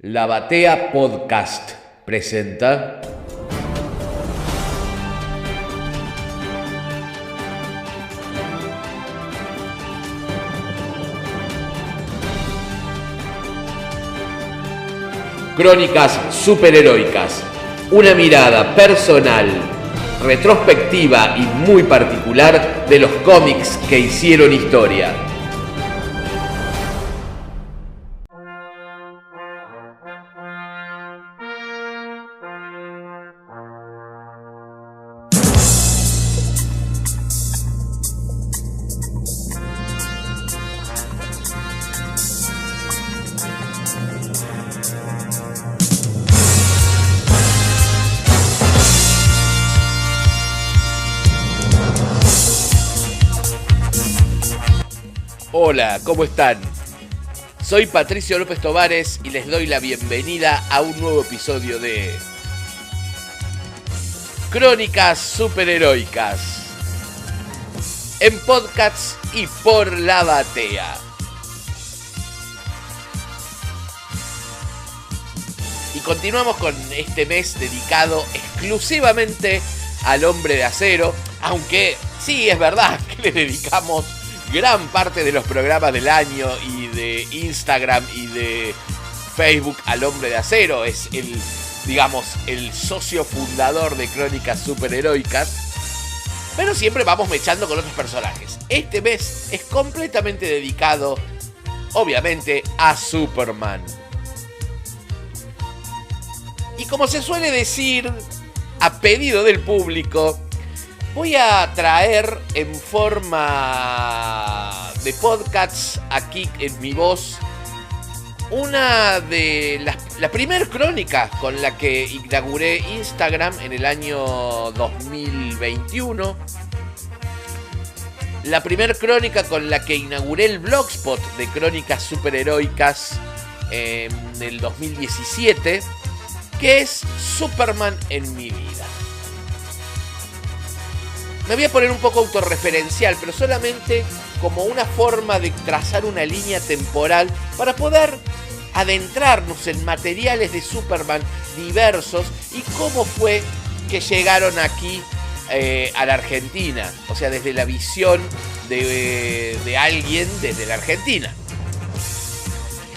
La Batea Podcast presenta Crónicas Superheroicas, una mirada personal, retrospectiva y muy particular de los cómics que hicieron historia. Hola, ¿cómo están? Soy Patricio López Tovares y les doy la bienvenida a un nuevo episodio de Crónicas Superheroicas en podcasts y por La Batea. Y continuamos con este mes dedicado exclusivamente al Hombre de Acero, aunque sí es verdad que le dedicamos gran parte de los programas del año y de Instagram y de Facebook al Hombre de Acero. Es el socio fundador de Crónicas Superheroicas. Pero siempre vamos mechando con otros personajes. Este mes es completamente dedicado, obviamente, a Superman. Y como se suele decir, a pedido del público, voy a traer en forma de podcasts aquí en mi voz una de la primer crónica con la que inauguré Instagram en el año 2021. La primer crónica con la que inauguré el blogspot de Crónicas Superheroicas en el 2017, que es Superman en mi vida. Me voy a poner un poco autorreferencial, pero solamente como una forma de trazar una línea temporal para poder adentrarnos en materiales de Superman diversos y cómo fue que llegaron aquí a la Argentina. O sea, desde la visión de alguien desde la Argentina.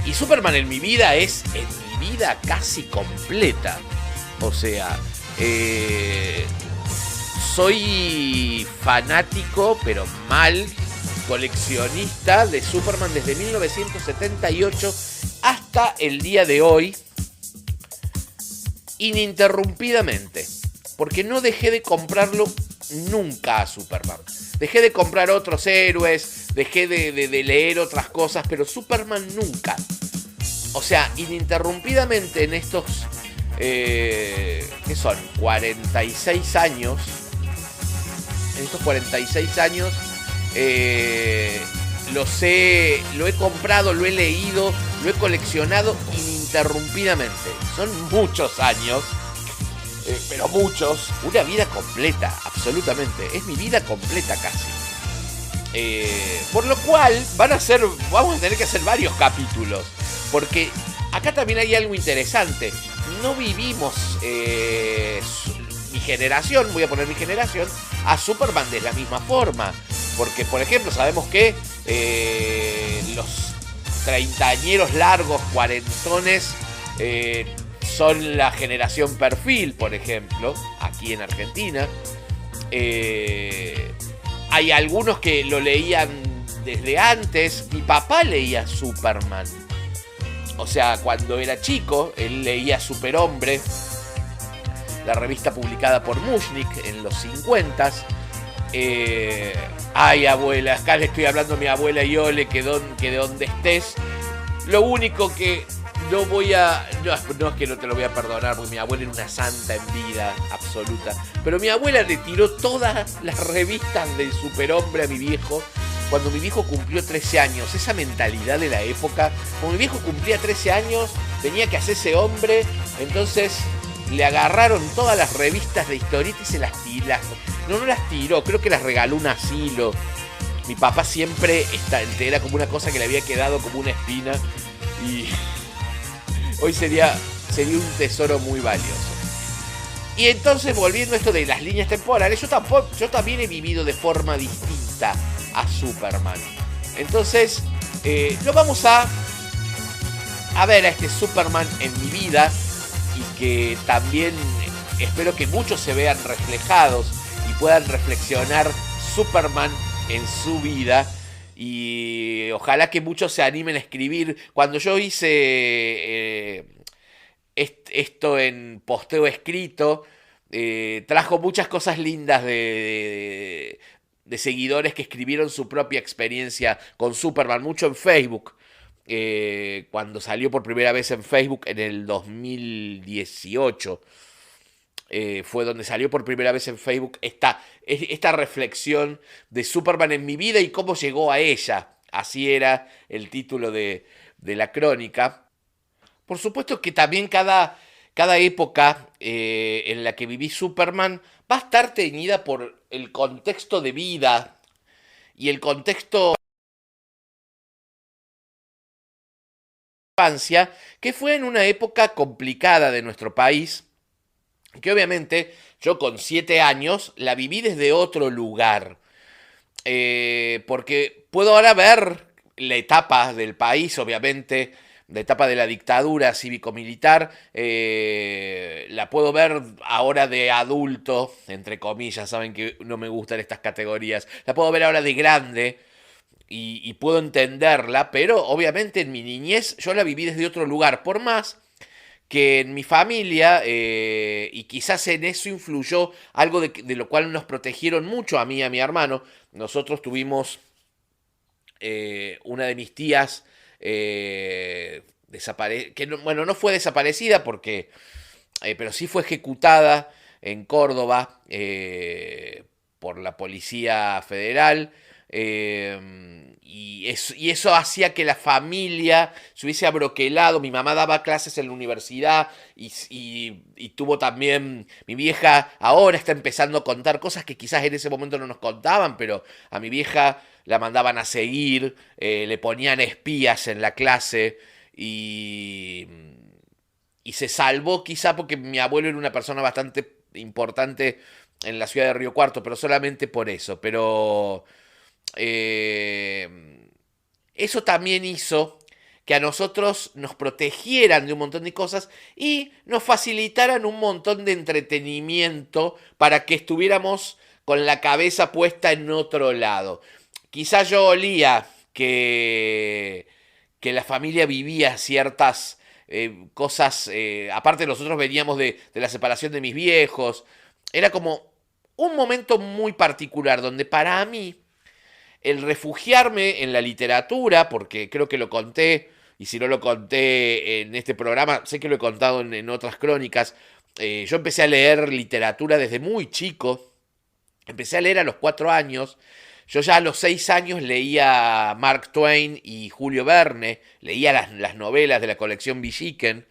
Y Superman en mi vida es en mi vida casi completa. O sea, soy fanático, pero mal, coleccionista de Superman desde 1978 hasta el día de hoy, ininterrumpidamente, porque no dejé de comprarlo nunca a Superman. Dejé de comprar otros héroes, dejé de leer otras cosas, pero Superman nunca. O sea, ininterrumpidamente en estos, ¿qué son? 46 años. En estos 46 años lo he comprado, lo he leído, lo he coleccionado ininterrumpidamente. Son muchos años, pero muchos. Una vida completa, absolutamente. Es mi vida completa casi. Por lo cual vamos a tener que hacer varios capítulos. Porque acá también hay algo interesante. No vivimos mi generación, voy a poner mi generación, a Superman de la misma forma. Porque, por ejemplo, sabemos que los treintañeros largos, cuarentones, son la generación perfil, por ejemplo, aquí en Argentina. Hay algunos que lo leían desde antes. Mi papá leía Superman. O sea, cuando era chico, él leía Superhombre, la revista publicada por Mushnik en los 50s. Ay, abuela, acá le estoy hablando a mi abuela Yole, que de donde estés. Lo único que no voy a... No es que no te lo voy a perdonar, porque mi abuela era una santa en vida absoluta. Pero mi abuela le tiró todas las revistas del Superhombre a mi viejo cuando mi viejo cumplió 13 años. Esa mentalidad de la época. Como mi viejo cumplía 13 años, tenía que hacerse hombre. Entonces le agarraron todas las revistas de historieta y se las tiró. No las tiró, creo que las regaló un asilo. Mi papá siempre era como una cosa que le había quedado como una espina. Y hoy sería un tesoro muy valioso. Y entonces, volviendo a esto de las líneas temporales, yo también he vivido de forma distinta a Superman. Entonces, lo vamos a ver a este Superman en mi vida, y que también espero que muchos se vean reflejados y puedan reflexionar Superman en su vida. Y ojalá que muchos se animen a escribir. Cuando yo hice esto en posteo escrito, trajo muchas cosas lindas de seguidores que escribieron su propia experiencia con Superman, mucho en Facebook. Cuando salió por primera vez en Facebook en el 2018, fue donde salió por primera vez en Facebook esta reflexión de Superman en mi vida y cómo llegó a ella. Así era el título de la crónica. Por supuesto que también cada época en la que viví Superman va a estar teñida por el contexto de vida y el contexto de infancia, que fue en una época complicada de nuestro país, que obviamente yo con 7 años la viví desde otro lugar. Porque puedo ahora ver la etapa del país, obviamente, la etapa de la dictadura cívico-militar, la puedo ver ahora de adulto, entre comillas, saben que no me gustan estas categorías, la puedo ver ahora de grande y puedo entenderla, pero obviamente en mi niñez yo la viví desde otro lugar, por más que en mi familia, y quizás en eso influyó algo de lo cual nos protegieron mucho a mí y a mi hermano. Nosotros tuvimos una de mis tías que no, bueno, no fue desaparecida porque, pero sí fue ejecutada en Córdoba por la Policía Federal. Y eso hacía que la familia se hubiese abroquelado. Mi mamá daba clases en la universidad y tuvo también, mi vieja ahora está empezando a contar cosas que quizás en ese momento no nos contaban, pero a mi vieja la mandaban a seguir, le ponían espías en la clase y se salvó quizá porque mi abuelo era una persona bastante importante en la ciudad de Río Cuarto, pero solamente por eso. Pero eso también hizo que a nosotros nos protegieran de un montón de cosas y nos facilitaran un montón de entretenimiento para que estuviéramos con la cabeza puesta en otro lado. Quizá yo olía que la familia vivía ciertas cosas, aparte nosotros veníamos de la separación de mis viejos, era como un momento muy particular donde para mí el refugiarme en la literatura, porque creo que lo conté, y si no lo conté en este programa, sé que lo he contado en otras crónicas, yo empecé a leer literatura desde muy chico, empecé a leer a los 4 años, yo ya a los 6 años leía Mark Twain y Julio Verne, leía las novelas de la colección Villiquen.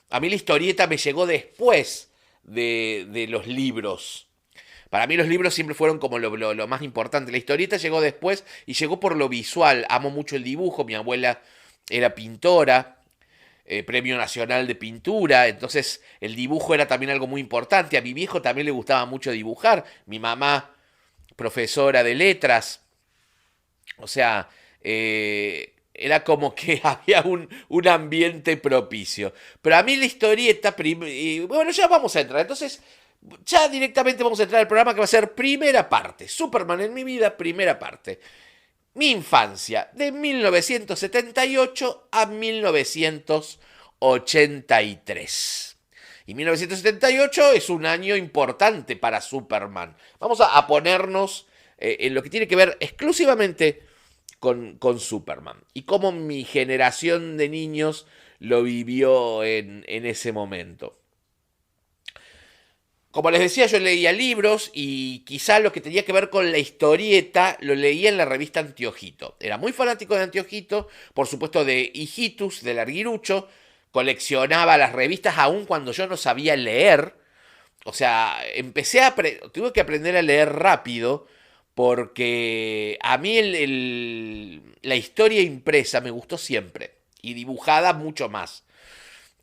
A mí la historieta me llegó después de los libros. Para mí los libros siempre fueron como lo más importante. La historieta llegó después y llegó por lo visual. Amo mucho el dibujo. Mi abuela era pintora, Premio Nacional de Pintura. Entonces el dibujo era también algo muy importante. A mi viejo también le gustaba mucho dibujar. Mi mamá, profesora de letras. O sea, era como que había un ambiente propicio. Pero a mí la historieta, bueno, ya vamos a entrar. Entonces, ya directamente vamos a entrar al programa que va a ser primera parte. Superman en mi vida, primera parte. Mi infancia, de 1978 a 1983. Y 1978 es un año importante para Superman. Vamos a ponernos en lo que tiene que ver exclusivamente con Superman. Y cómo mi generación de niños lo vivió en ese momento. Como les decía, yo leía libros y quizá lo que tenía que ver con la historieta lo leía en la revista Antiojito. Era muy fanático de Antiojito, por supuesto de Hijitus, de Larguirucho. Coleccionaba las revistas aún cuando yo no sabía leer. O sea, tuve que aprender a leer rápido porque a mí la historia impresa me gustó siempre y dibujada mucho más.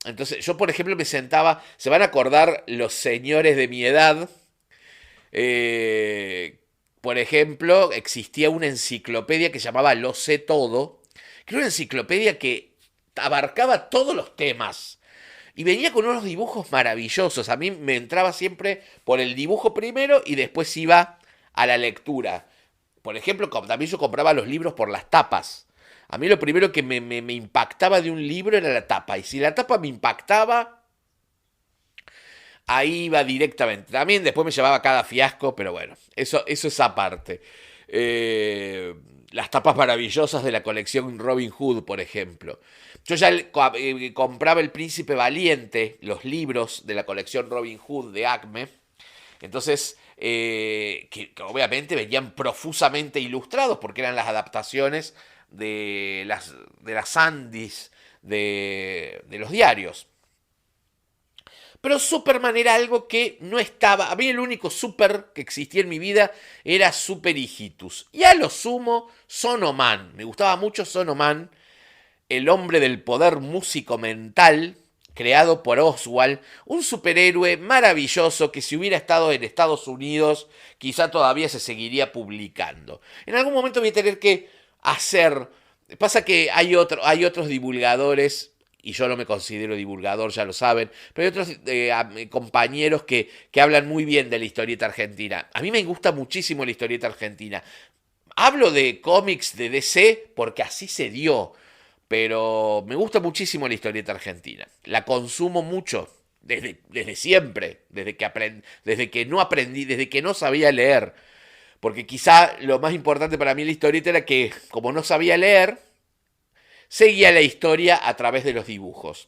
Entonces, yo, por ejemplo, me sentaba, se van a acordar los señores de mi edad, eh, por ejemplo, existía una enciclopedia que se llamaba Lo sé todo, que era una enciclopedia que abarcaba todos los temas. Y venía con unos dibujos maravillosos. A mí me entraba siempre por el dibujo primero y después iba a la lectura. Por ejemplo, también yo compraba los libros por las tapas. A mí lo primero que me impactaba de un libro era la tapa. Y si la tapa me impactaba, ahí iba directamente. También después me llevaba cada fiasco, pero bueno, eso es aparte. Las tapas maravillosas de la colección Robin Hood, por ejemplo. Yo ya compraba El Príncipe Valiente, los libros de la colección Robin Hood de Acme. Entonces, que obviamente venían profusamente ilustrados porque eran las adaptaciones de las Sandys de los diarios. Pero Superman era algo que no estaba. A mí el único super que existía en mi vida era Super Hijitus. Y a lo sumo, Sonoman. Me gustaba mucho Sonoman, el hombre del poder músico mental, creado por Oswald, un superhéroe maravilloso que si hubiera estado en Estados Unidos, quizá todavía se seguiría publicando. En algún momento voy a tener que hacer. Pasa que hay otros divulgadores, y yo no me considero divulgador, ya lo saben, pero hay otros compañeros que hablan muy bien de la historieta argentina. A mí me gusta muchísimo la historieta argentina. Hablo de cómics de DC porque así se dio, pero me gusta muchísimo la historieta argentina. La consumo mucho, desde siempre, desde que no aprendí, desde que no sabía leer. Porque quizá lo más importante para mí en la historieta era que, como no sabía leer, seguía la historia a través de los dibujos.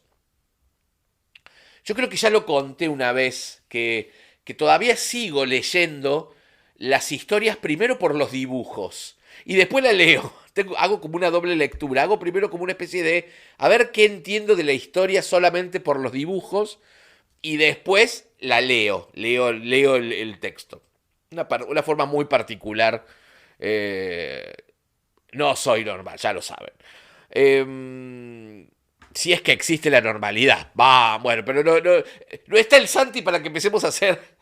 Yo creo que ya lo conté una vez, que todavía sigo leyendo las historias primero por los dibujos y después la leo. Hago como una doble lectura. Hago primero como una especie de a ver qué entiendo de la historia solamente por los dibujos y después la leo. Leo el texto. Una forma muy particular. No soy normal, ya lo saben. Si es que existe la normalidad. Bueno, pero no está el Santi para que empecemos a hacer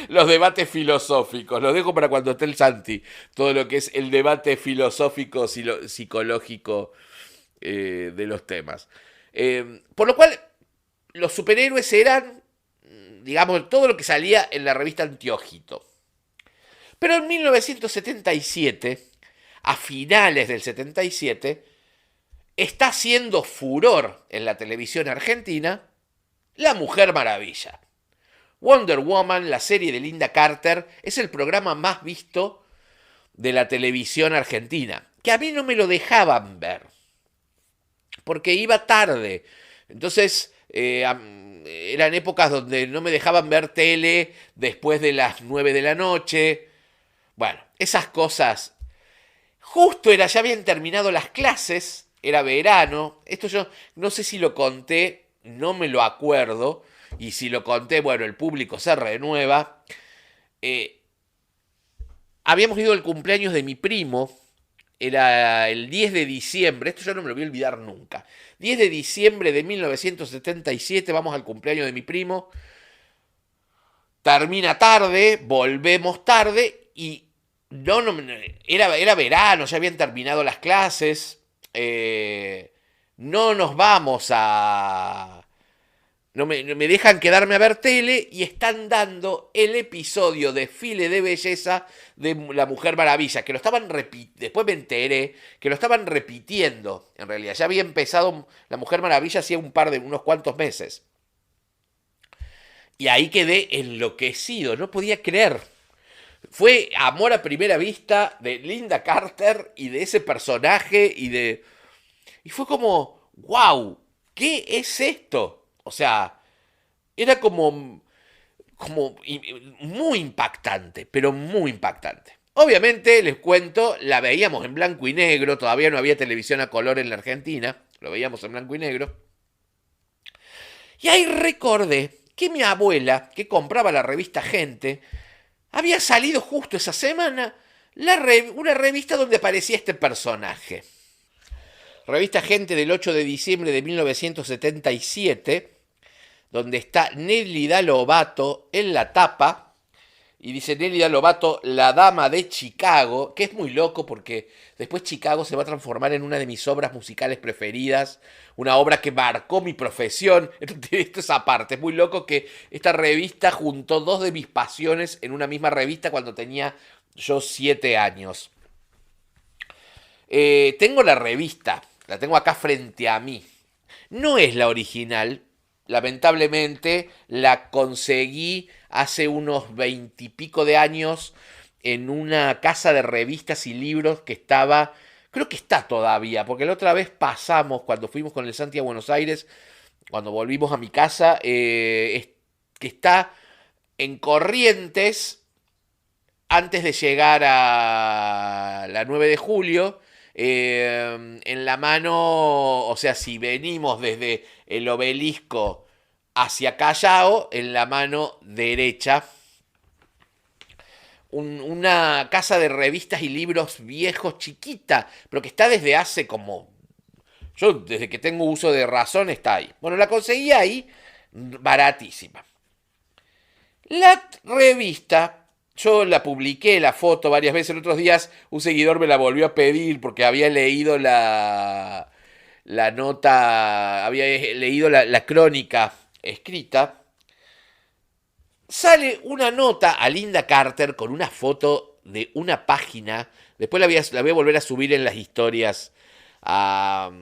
los debates filosóficos. Los dejo para cuando esté el Santi. Todo lo que es el debate filosófico, psicológico de los temas. Por lo cual, los superhéroes eran, digamos, todo lo que salía en la revista Antiojito. Pero en 1977, a finales del 77, está haciendo furor en la televisión argentina La Mujer Maravilla. Wonder Woman, la serie de Linda Carter, es el programa más visto de la televisión argentina, que a mí no me lo dejaban ver, porque iba tarde. Entonces, eran épocas donde no me dejaban ver tele después de las 9 de la noche. Bueno, esas cosas. Justo ya habían terminado las clases, era verano. Esto yo no sé si lo conté, no me lo acuerdo. Y si lo conté, bueno, el público se renueva. Habíamos ido al cumpleaños de mi primo. Era el 10 de diciembre. Esto yo no me lo voy a olvidar nunca. 10 de diciembre de 1977. Vamos al cumpleaños de mi primo. Termina tarde. Volvemos tarde. Y era verano. Ya habían terminado las clases. No nos vamos a... No me dejan quedarme a ver tele y están dando el episodio de Desfile de Belleza de La Mujer Maravilla, que lo estaban después me enteré que lo estaban repitiendo, en realidad. Ya había empezado La Mujer Maravilla hacía unos cuantos meses. Y ahí quedé enloquecido, no podía creer. Fue amor a primera vista de Linda Carter y de ese personaje y fue como, wow, ¿qué es esto? O sea, era como muy impactante, pero muy impactante. Obviamente, les cuento, la veíamos en blanco y negro, todavía no había televisión a color en la Argentina, lo veíamos en blanco y negro. Y ahí recordé que mi abuela, que compraba la revista Gente, había salido justo esa semana una revista donde aparecía este personaje. Revista Gente del 8 de diciembre de 1977. donde está Nélida Lobato en la tapa. Y dice Nélida Lobato, la dama de Chicago, que es muy loco porque después Chicago se va a transformar en una de mis obras musicales preferidas, una obra que marcó mi profesión. Esto es aparte, es muy loco que esta revista juntó dos de mis pasiones en una misma revista cuando tenía yo 7 años. Tengo la revista, la tengo acá frente a mí. No es la original, lamentablemente la conseguí hace unos 20 y pico de años en una casa de revistas y libros que estaba, creo que está todavía, porque la otra vez pasamos, cuando fuimos con el Santi a Buenos Aires, cuando volvimos a mi casa, que está en Corrientes, antes de llegar a la 9 de julio, en la mano, o sea, si venimos desde el obelisco hacia Callao, en la mano derecha, una casa de revistas y libros viejos, chiquita, pero que está desde hace como... Yo, desde que tengo uso de razón, está ahí. Bueno, la conseguí ahí, baratísima. La revista, yo la publiqué, la foto varias veces. En otros días un seguidor me la volvió a pedir porque había leído la nota, había leído la crónica escrita. Sale una nota a Linda Carter con una foto de una página. Después la voy a volver a subir en las historias a,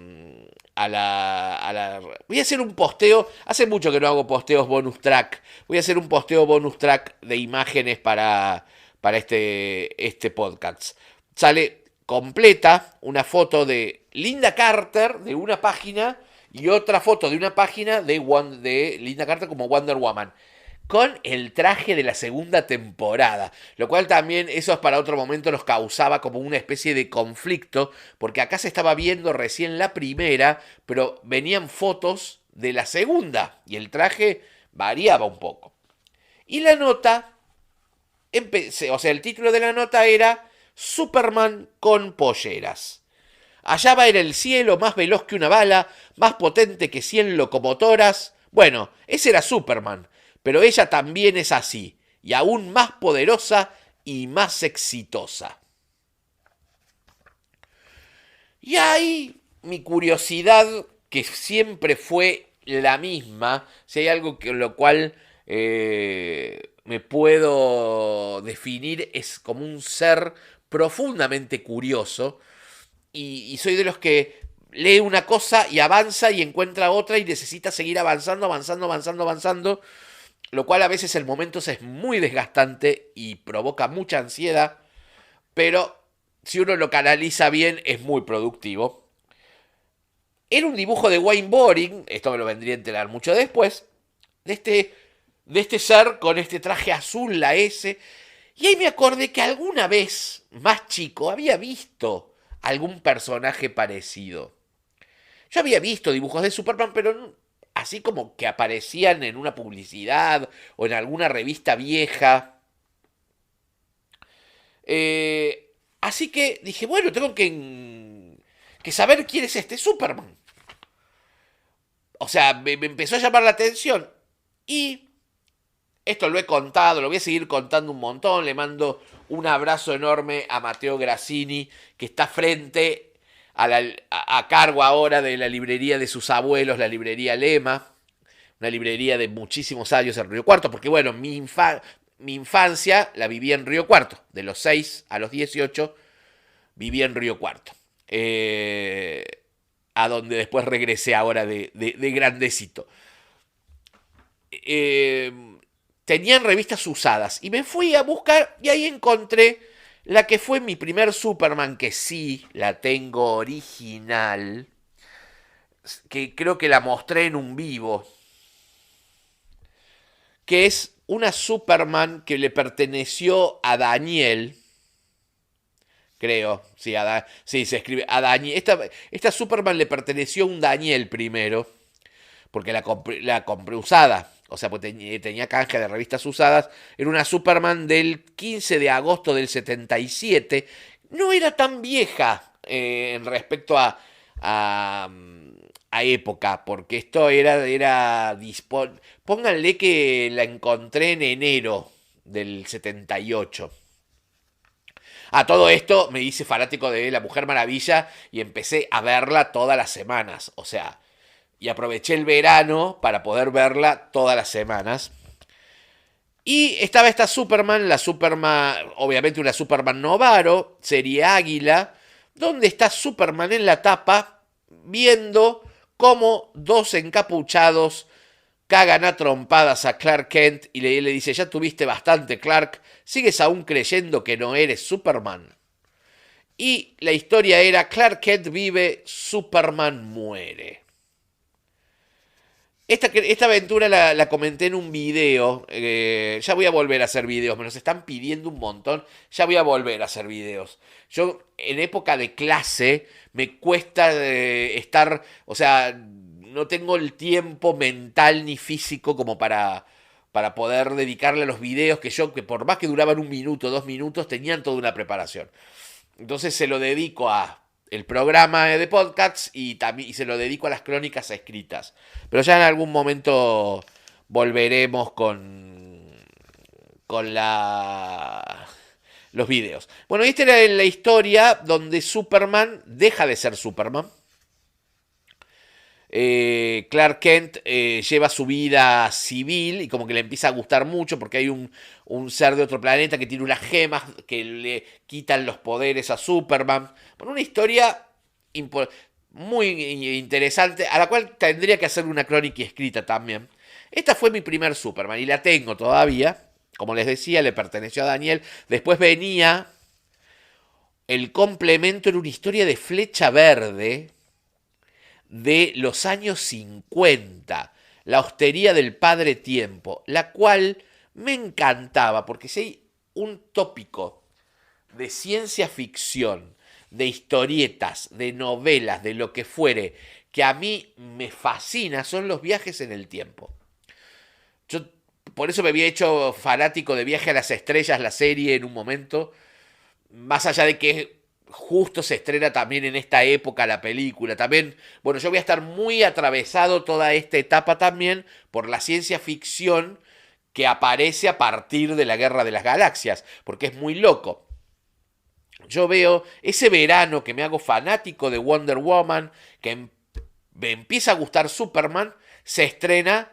Voy a hacer un posteo. Hace mucho que no hago posteos bonus track. Voy a hacer un posteo bonus track de imágenes para este podcast. Sale completa una foto de Linda Carter de una página y otra foto de una página de Linda Carter como Wonder Woman, con el traje de la segunda temporada, lo cual también, eso es para otro momento, nos causaba como una especie de conflicto, porque acá se estaba viendo recién la primera, pero venían fotos de la segunda, y el traje variaba un poco. Y la nota, o sea, el título de la nota era Superman con polleras. Allá va en el cielo, más veloz que una bala, más potente que 100 locomotoras. Bueno, ese era Superman. Pero ella también es así, y aún más poderosa y más exitosa. Y ahí mi curiosidad, que siempre fue la misma, si hay algo con lo cual me puedo definir, es como un ser profundamente curioso, y soy de los que lee una cosa y avanza y encuentra otra y necesita seguir avanzando, avanzando, lo cual a veces el momento es muy desgastante y provoca mucha ansiedad, pero si uno lo canaliza bien es muy productivo. Era un dibujo de Wayne Boring, esto me lo vendría a enterar mucho después, de este ser con este traje azul, la S, y ahí me acordé que alguna vez, más chico, había visto algún personaje parecido. Yo había visto dibujos de Superman, pero así como que aparecían en una publicidad o en alguna revista vieja. Así que dije, bueno, tengo que saber quién es este Superman. O sea, me empezó a llamar la atención. Y esto lo he contado, lo voy a seguir contando un montón. Le mando un abrazo enorme a Matteo Grassini, que está frente a cargo ahora de la librería de sus abuelos, la librería Lema, una librería de muchísimos años en Río Cuarto, porque bueno, mi infancia la viví en Río Cuarto, de los 6 a los 18 viví en Río Cuarto, a donde después regresé ahora de grandecito. Tenían revistas usadas y me fui a buscar y ahí encontré la que fue mi primer Superman, que sí la tengo original, que creo que la mostré en un vivo, que es una Superman que le perteneció a Daniel, creo, sí, se escribe a Daniel. Esta Superman le perteneció a un Daniel primero, porque la compré usada. O sea, pues tenía canje de revistas usadas. Era una Superman del 15 de agosto del 77. No era tan vieja en respecto a a época, porque esto pónganle que la encontré en enero del 78. A todo esto me hice fanático de La Mujer Maravilla y empecé a verla todas las semanas. O sea, y aproveché el verano para poder verla todas las semanas. Y estaba esta Superman, la Superman, obviamente una Superman Novaro, serie Águila, donde está Superman en la tapa viendo cómo dos encapuchados cagan a trompadas a Clark Kent y le dice, ya tuviste bastante, Clark, ¿sigues aún creyendo que no eres Superman? Y la historia era, Clark Kent vive, Superman muere. Esta aventura la comenté en un video. Ya voy a volver a hacer videos. Me los están pidiendo un montón. Ya voy a volver a hacer videos. Yo en época de clase me cuesta estar. O sea, no tengo el tiempo mental ni físico como para poder dedicarle a los videos que por más que duraban 1 minuto, 2 minutos, tenían toda una preparación. Entonces se lo dedico a el programa de podcasts y se lo dedico a las crónicas escritas. Pero ya en algún momento volveremos con los videos. Bueno, esta era la historia donde Superman deja de ser Superman. Clark Kent lleva su vida civil y como que le empieza a gustar mucho porque hay un ser de otro planeta que tiene unas gemas que le quitan los poderes a Superman. Bueno, una historia muy interesante a la cual tendría que hacer una crónica escrita también. Esta fue mi primer Superman y la tengo todavía. Como les decía, le perteneció a Daniel. Después venía el complemento en una historia de Flecha Verde de los años 50, La Hostería del Padre Tiempo, la cual me encantaba, porque si hay un tópico de ciencia ficción, de historietas, de novelas, de lo que fuere, que a mí me fascina, son los viajes en el tiempo. Yo por eso me había hecho fanático de Viaje a las Estrellas, la serie, en un momento, más allá de que justo se estrena también en esta época la película. También, bueno, yo voy a estar muy atravesado toda esta etapa también por la ciencia ficción que aparece a partir de la Guerra de las Galaxias, porque es muy loco. Yo veo ese verano que me hago fanático de Wonder Woman, que me empieza a gustar Superman, se estrena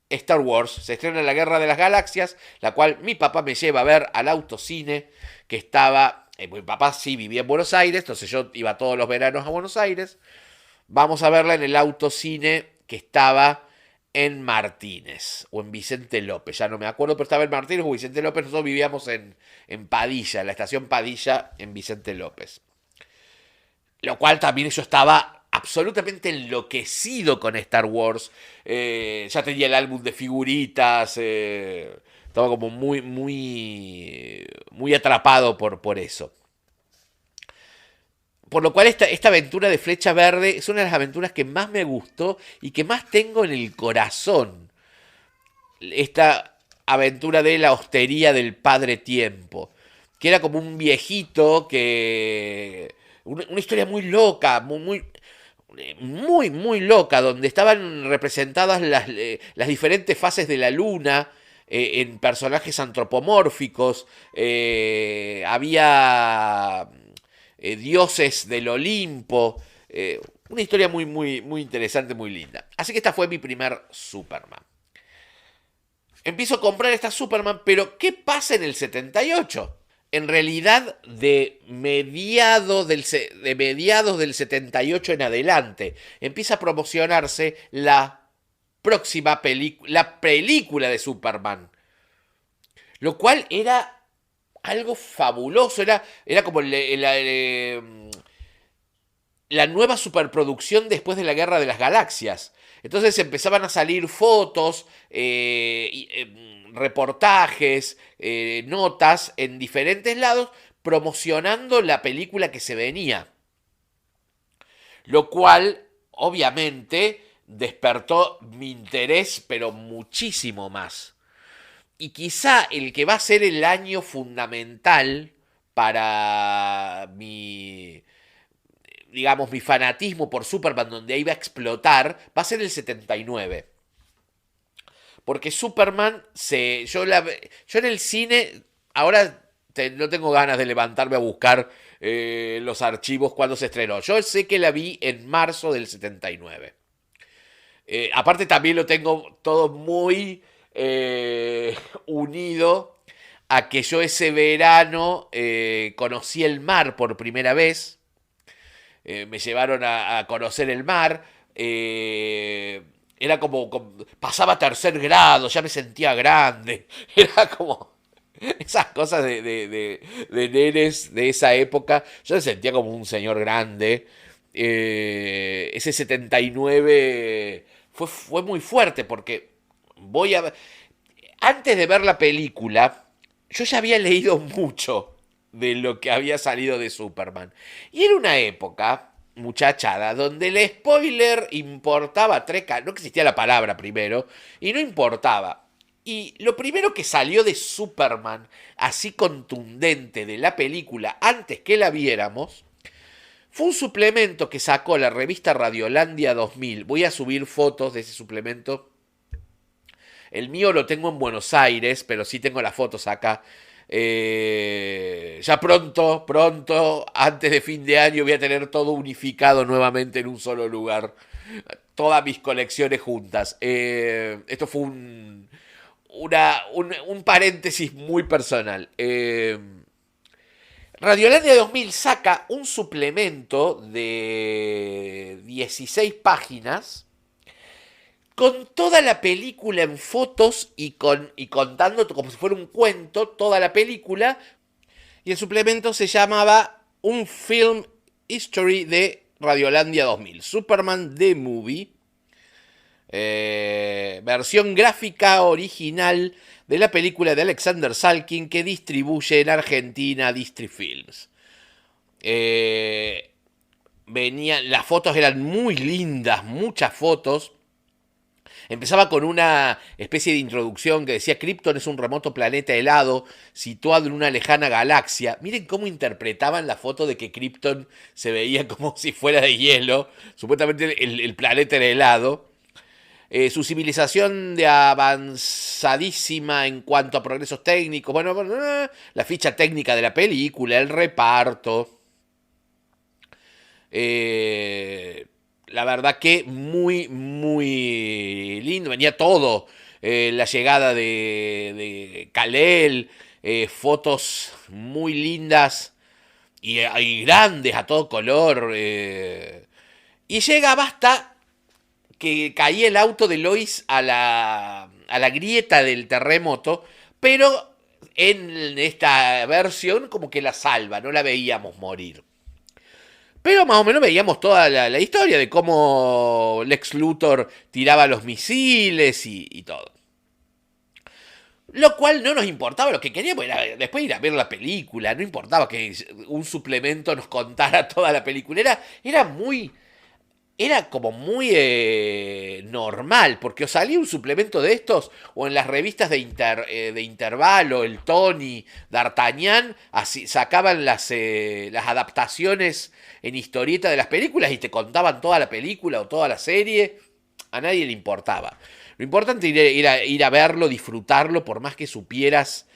Star Wars, se estrena La Guerra de las Galaxias, la cual mi papá me lleva a ver al autocine que estaba. Mi papá sí vivía en Buenos Aires, entonces yo iba todos los veranos a Buenos Aires. Vamos a verla en el autocine que estaba en Martínez o en Vicente López, ya no me acuerdo, pero estaba en Martínez o Vicente López. Nosotros vivíamos en Padilla, en la estación Padilla en Vicente López. Lo cual también yo estaba absolutamente enloquecido con Star Wars. Ya tenía el álbum de figuritas. Estaba como muy atrapado por eso. Por lo cual esta aventura de Flecha Verde es una de las aventuras que más me gustó y que más tengo en el corazón. Esta aventura de la hostería del Padre Tiempo. Que era como un viejito que. Una historia muy loca, muy loca, donde estaban representadas las diferentes fases de la luna en personajes antropomórficos. Había dioses del Olimpo. Una historia muy interesante, muy linda. Así que esta fue mi primer Superman. Empiezo a comprar esta Superman, pero ¿qué pasa en el 78? En realidad, de mediados del 78 en adelante, empieza a promocionarse la próxima película de Superman. Lo cual era algo fabuloso, era como la nueva superproducción después de la Guerra de las Galaxias. Entonces empezaban a salir fotos, reportajes, notas en diferentes lados promocionando la película que se venía. Lo cual, obviamente, despertó mi interés, pero muchísimo más. Y quizá el que va a ser el año fundamental para digamos, mi fanatismo por Superman, donde iba a explotar, va a ser el 79. Porque Superman, yo en el cine, ahora no tengo ganas de levantarme a buscar los archivos cuando se estrenó. Yo sé que la vi en marzo del 79. Aparte también lo tengo todo muy unido a que yo ese verano conocí el mar por primera vez. Me llevaron a conocer el mar. Era pasaba tercer grado, ya me sentía grande. Era como esas cosas de nenes de esa época. Yo me sentía como un señor grande. Ese 79 fue muy fuerte porque voy a... Antes de ver la película, yo ya había leído mucho de lo que había salido de Superman. Y era una época, muchachada, donde el spoiler importaba no existía la palabra primero, y no importaba. Y lo primero que salió de Superman, así contundente de la película, antes que la viéramos, fue un suplemento que sacó la revista Radiolandia 2000. Voy a subir fotos de ese suplemento. El mío lo tengo en Buenos Aires, pero sí tengo las fotos acá. Ya pronto, antes de fin de año, voy a tener todo unificado nuevamente en un solo lugar. Todas mis colecciones juntas. Esto fue un paréntesis muy personal. Radiolandia 2000 saca un suplemento de 16 páginas con toda la película en fotos y contando como si fuera un cuento toda la película. Y el suplemento se llamaba Un Film History de Radiolandia 2000. Superman The Movie. Versión gráfica original de la película de Alexander Salkin que distribuye en Argentina Distri Films. Las fotos eran muy lindas, muchas fotos. Empezaba con una especie de introducción que decía: Krypton es un remoto planeta helado situado en una lejana galaxia. Miren cómo interpretaban la foto de que Krypton se veía como si fuera de hielo. Supuestamente el planeta era helado. Su civilización de avanzadísima en cuanto a progresos técnicos. Bueno, la ficha técnica de la película, el reparto. La verdad que muy lindo. Venía todo. La llegada de Kal-El. Fotos muy lindas y grandes a todo color. Y llegaba hasta que caía el auto de Lois a la grieta del terremoto. Pero en esta versión como que la salva. No la veíamos morir. Pero más o menos veíamos toda la historia de cómo Lex Luthor tiraba los misiles y todo. Lo cual no nos importaba, lo que queríamos era después ir a ver la película. No importaba que un suplemento nos contara toda la película. Era como muy normal, porque os salía un suplemento de estos, o en las revistas de intervalo, el Tony, D'Artagnan, así sacaban las adaptaciones en historieta de las películas y te contaban toda la película o toda la serie. A nadie le importaba. Lo importante era ir a verlo, disfrutarlo, por más que supieras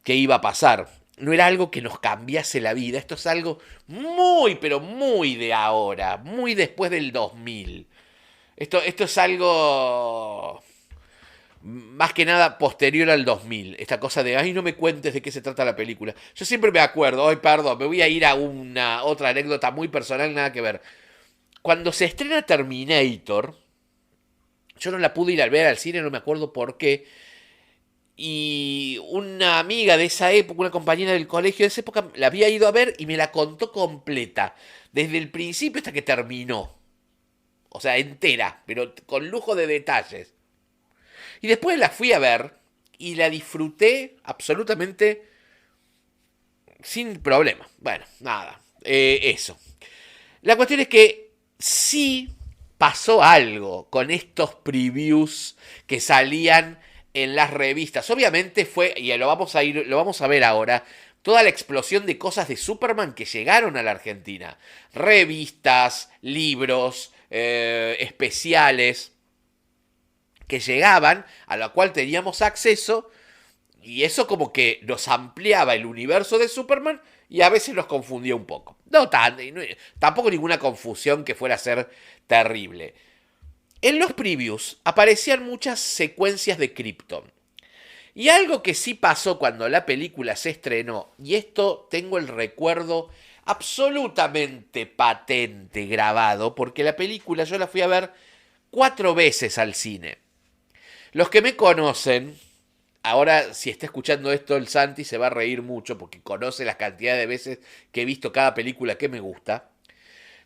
qué iba a pasar. No era algo que nos cambiase la vida. Esto es algo muy, pero muy de ahora. Muy después del 2000. Esto es algo más que nada posterior al 2000. Esta cosa de, ay, no me cuentes de qué se trata la película. Yo siempre me acuerdo, ay, perdón, me voy a ir a una otra anécdota muy personal, nada que ver. Cuando se estrena Terminator, yo no la pude ir a ver al cine, no me acuerdo por qué. Y una amiga de esa época, una compañera del colegio de esa época, la había ido a ver y me la contó completa. Desde el principio hasta que terminó. O sea, entera, pero con lujo de detalles. Y después la fui a ver y la disfruté absolutamente sin problema. Bueno, nada, eso. La cuestión es que sí pasó algo con estos previews que salían en las revistas. Obviamente fue, y lo vamos a ver ahora, toda la explosión de cosas de Superman que llegaron a la Argentina. Revistas, libros, especiales que llegaban, a la cual teníamos acceso, y eso como que nos ampliaba el universo de Superman y a veces nos confundía un poco. Tampoco ninguna confusión que fuera a ser terrible. En los previews aparecían muchas secuencias de Krypton. Y algo que sí pasó cuando la película se estrenó, y esto tengo el recuerdo absolutamente patente grabado, porque la película yo la fui a ver 4 veces al cine. Los que me conocen, ahora si está escuchando esto el Santi se va a reír mucho porque conoce la cantidad de veces que he visto cada película que me gusta.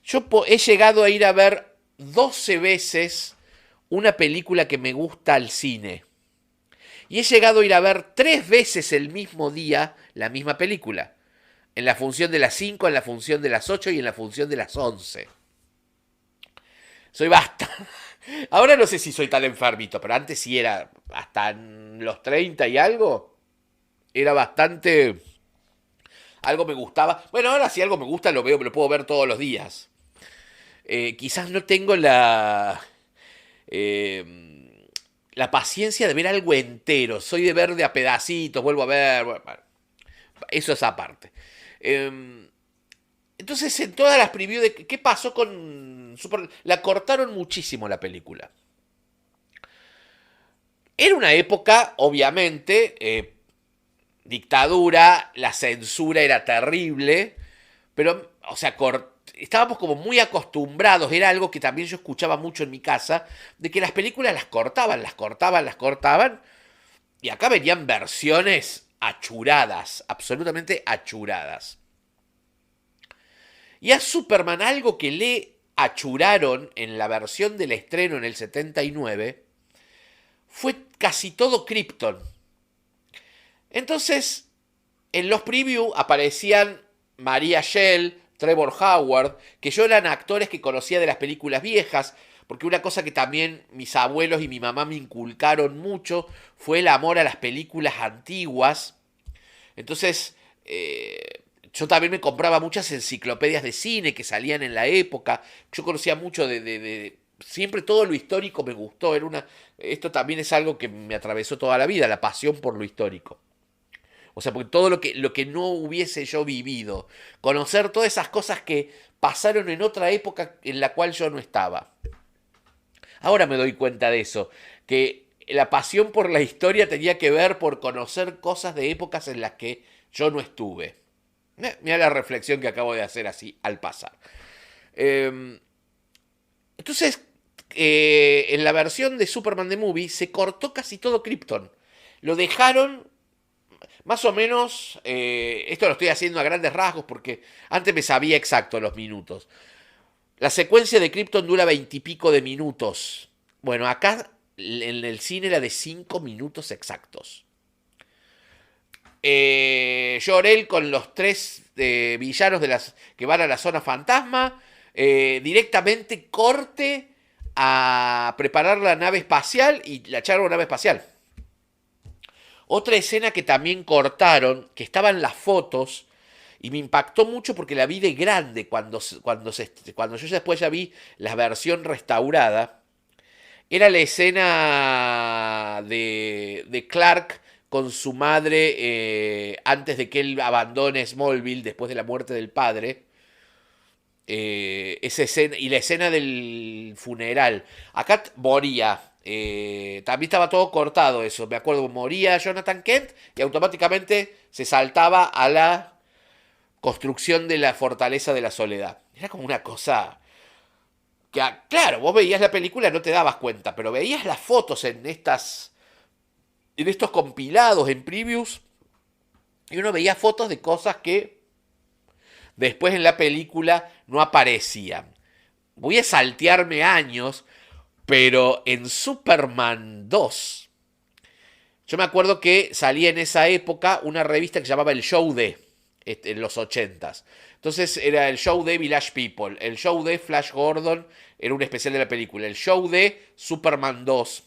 Yo he llegado a ir a ver 12 veces una película que me gusta al cine. Y he llegado a ir a ver 3 veces el mismo día la misma película. En la función de las 5, en la función de las 8 y en la función de las 11. Soy bastante... Ahora no sé si soy tan enfermito, pero antes sí era, hasta los 30 y algo, era bastante... Algo me gustaba. Bueno, ahora si algo me gusta lo veo, lo puedo ver todos los días. Quizás no tengo la paciencia de ver algo entero. Soy de ver de a pedacitos, vuelvo a ver. Bueno, eso es aparte. Entonces, en todas las previews de qué pasó con Superman, la cortaron muchísimo la película. Era una época, obviamente, dictadura, la censura era terrible, pero, o sea, estábamos como muy acostumbrados, era algo que también yo escuchaba mucho en mi casa, de que las películas las cortaban, y acá venían versiones achuradas, absolutamente achuradas. Y a Superman algo que le achuraron en la versión del estreno en el 79 fue casi todo Krypton. Entonces, en los previews aparecían Maria Schell, Trevor Howard, que yo eran actores que conocía de las películas viejas, porque una cosa que también mis abuelos y mi mamá me inculcaron mucho fue el amor a las películas antiguas. Entonces, yo también me compraba muchas enciclopedias de cine que salían en la época. Yo conocía mucho siempre todo lo histórico me gustó. Esto también es algo que me atravesó toda la vida, la pasión por lo histórico. O sea, porque todo lo que no hubiese yo vivido, conocer todas esas cosas que pasaron en otra época en la cual yo no estaba. Ahora me doy cuenta de eso, que la pasión por la historia tenía que ver por conocer cosas de épocas en las que yo no estuve. Mira la reflexión que acabo de hacer así al pasar. Entonces, en la versión de Superman The Movie se cortó casi todo Krypton. Lo dejaron más o menos, esto lo estoy haciendo a grandes rasgos porque antes me sabía exacto los minutos. La secuencia de Krypton dura 20 y pico de minutos. Bueno, acá en el cine era de 5 minutos exactos. Jor-El con los 3 villanos que van a la zona fantasma. Directamente corte a preparar la nave espacial y la echaron a una nave espacial. Otra escena que también cortaron, que estaban las fotos, y me impactó mucho porque la vi de grande cuando yo después ya vi la versión restaurada, era la escena de Clark con su madre antes de que él abandone Smallville después de la muerte del padre. Esa escena, y la escena del funeral. Acá moría. También estaba todo cortado eso. Me acuerdo, moría Jonathan Kent y automáticamente se saltaba a la construcción de la fortaleza de la soledad. Era como una cosa que, claro, vos veías la película, no te dabas cuenta, pero veías las fotos en estos compilados, en previews, y uno veía fotos de cosas que después en la película no aparecían. Voy a saltearme años, pero en Superman 2, yo me acuerdo que salía en esa época una revista que se llamaba El Show de, en los 80s. Entonces era el show de Village People, el show de Flash Gordon, era un especial de la película, el show de Superman 2,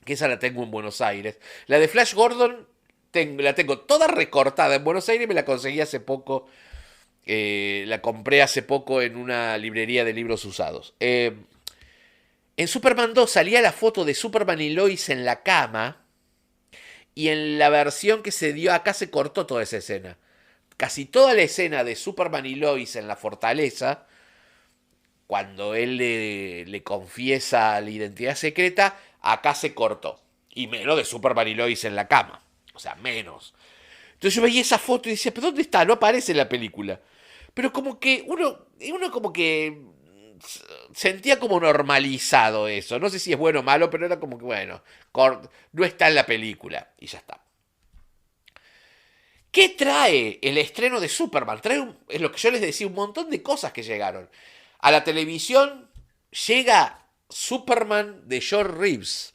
que esa la tengo en Buenos Aires. La de Flash Gordon La tengo toda recortada en Buenos Aires, me la conseguí hace poco. La compré hace poco en una librería de libros usados. En Superman 2 salía la foto de Superman y Lois en la cama. Y en la versión que se dio acá se cortó toda esa escena. Casi toda la escena de Superman y Lois en la fortaleza, cuando él le confiesa la identidad secreta, acá se cortó. Y menos de Superman y Lois en la cama. O sea, menos. Entonces yo veía esa foto y decía, ¿pero dónde está? No aparece en la película. Pero como que uno como que sentía como normalizado eso. No sé si es bueno o malo, pero era como que, bueno, no está en la película. Y ya está. ¿Qué trae el estreno de Superman? Es lo que yo les decía, un montón de cosas que llegaron. A la televisión llega Superman de George Reeves.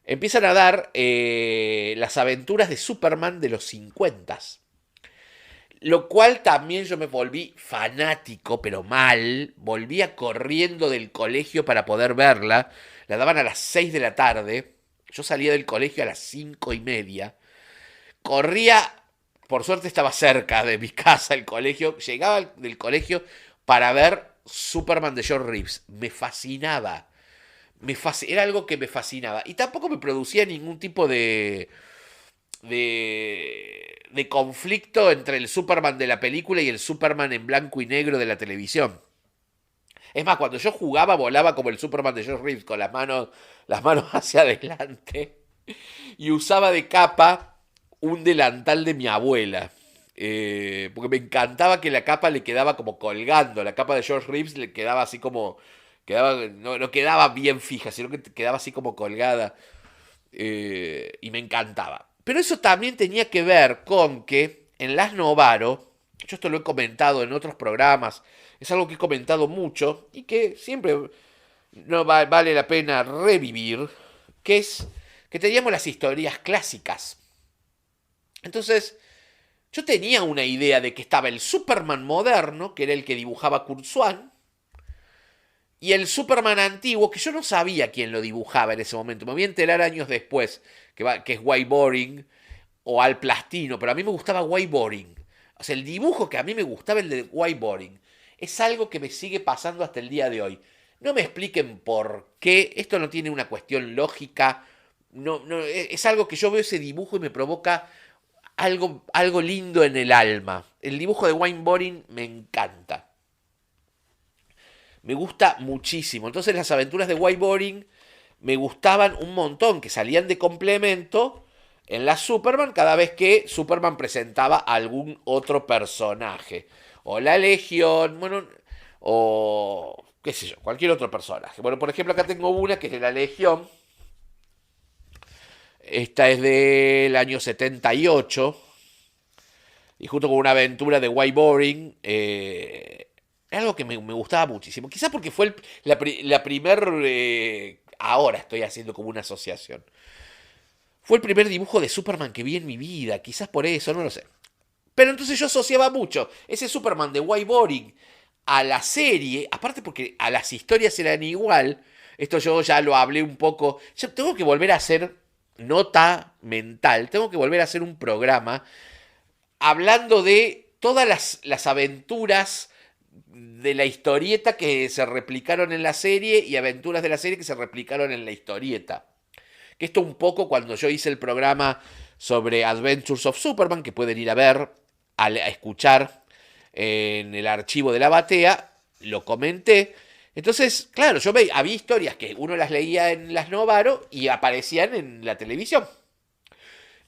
Empiezan a dar las aventuras de Superman de los 50. Lo cual también yo me volví fanático, pero mal. Volvía corriendo del colegio para poder verla. La daban a las 6 de la tarde. Yo salía del colegio a las 5:30. Corría, por suerte estaba cerca de mi casa el colegio. Llegaba del colegio para ver Superman de George Reeves. Me fascinaba. Era algo que me fascinaba. Y tampoco me producía ningún tipo de conflicto entre el Superman de la película y el Superman en blanco y negro de la televisión. Es más, cuando yo jugaba, volaba como el Superman de George Reeves, con las manos hacia adelante. Y usaba de capa un delantal de mi abuela. Porque me encantaba que la capa le quedaba como colgando. La capa de George Reeves le quedaba así como... no quedaba bien fija, sino que quedaba así como colgada. Y me encantaba. Pero eso también tenía que ver con que en Las Novaro, yo esto lo he comentado en otros programas, es algo que he comentado mucho y que siempre no vale la pena revivir, que es que teníamos las historias clásicas. Entonces, yo tenía una idea de que estaba el Superman moderno, que era el que dibujaba Kurt Swan, y el Superman antiguo, que yo no sabía quién lo dibujaba en ese momento. Me voy a enterar años después, que es Guy Boring o Al Plastino, pero a mí me gustaba Guy Boring. O sea, el dibujo que a mí me gustaba, el de Guy Boring, es algo que me sigue pasando hasta el día de hoy. No me expliquen por qué, esto no tiene una cuestión lógica, no, es algo que yo veo ese dibujo y me provoca algo lindo en el alma. El dibujo de Guy Boring me encanta. Me gusta muchísimo. Entonces las aventuras de Guy Boring me gustaban un montón, que salían de complemento en la Superman cada vez que Superman presentaba a algún otro personaje. O la Legión, bueno, o qué sé yo, cualquier otro personaje. Bueno, por ejemplo, acá tengo una que es de la Legión. Esta es del año 78. Y junto con una aventura de Guy Boring, algo que me gustaba muchísimo. Quizás porque fue la primer... ahora estoy haciendo como una asociación. Fue el primer dibujo de Superman que vi en mi vida. Quizás por eso, no lo sé. Pero entonces yo asociaba mucho ese Superman de Guy Boring a la serie. Aparte porque a las historias eran igual. Esto yo ya lo hablé un poco. Yo tengo que volver a hacer nota mental. Tengo que volver a hacer un programa hablando de todas las aventuras de la historieta que se replicaron en la serie y aventuras de la serie que se replicaron en la historieta. Que esto un poco cuando yo hice el programa sobre Adventures of Superman, que pueden ir a ver, a escuchar en el archivo de la batea, lo comenté. Entonces, claro, había historias que uno las leía en Las Novaro y aparecían en la televisión.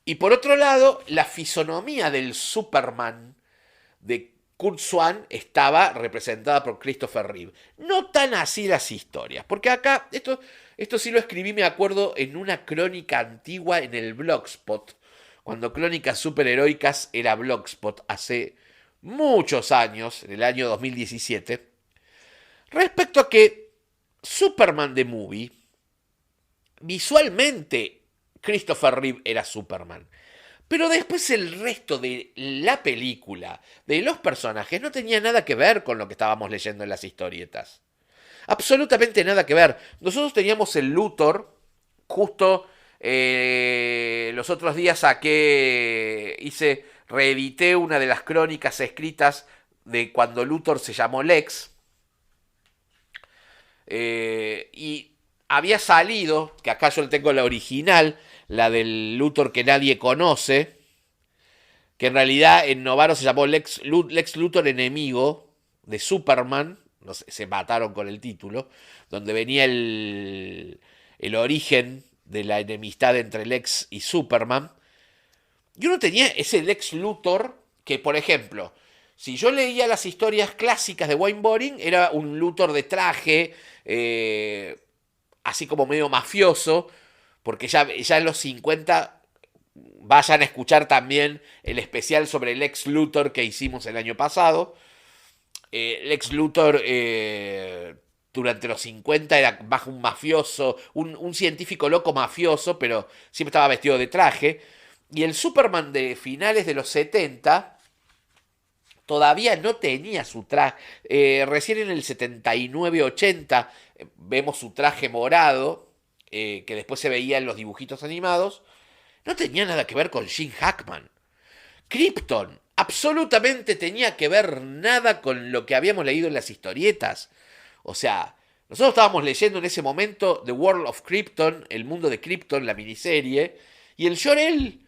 Y por otro lado, la fisonomía del Superman de Kurt Swan estaba representada por Christopher Reeve. No tan así las historias, porque acá, esto sí lo escribí, me acuerdo, en una crónica antigua en el Blogspot, cuando Crónicas Superheroicas era Blogspot hace muchos años, en el año 2017, respecto a que Superman the Movie, visualmente Christopher Reeve era Superman. Pero después el resto de la película, de los personajes, no tenía nada que ver con lo que estábamos leyendo en las historietas. Absolutamente nada que ver. Nosotros teníamos el Luthor justo Los otros días reedité una de las crónicas escritas de cuando Luthor se llamó Lex. Y había salido, que acá yo tengo la original, la del Luthor que nadie conoce, que en realidad en Novaro se llamó Lex Luthor enemigo de Superman, no sé, se mataron con el título, donde venía el origen de la enemistad entre Lex y Superman. Y uno tenía ese Lex Luthor que, por ejemplo, si yo leía las historias clásicas de Wayne Boring, era un Luthor de traje, así como medio mafioso, porque ya en los 50 vayan a escuchar también el especial sobre Lex Luthor que hicimos el año pasado. Lex Luthor durante los 50 era más un mafioso, un científico loco mafioso, pero siempre estaba vestido de traje. Y el Superman de finales de los 70 todavía no tenía su traje. Recién en el 79-80 vemos su traje morado, que después se veía en los dibujitos animados. No tenía nada que ver con Gene Hackman. Krypton absolutamente tenía que ver nada con lo que habíamos leído en las historietas. O sea, nosotros estábamos leyendo en ese momento The World of Krypton, el mundo de Krypton, la miniserie, y el Jor-El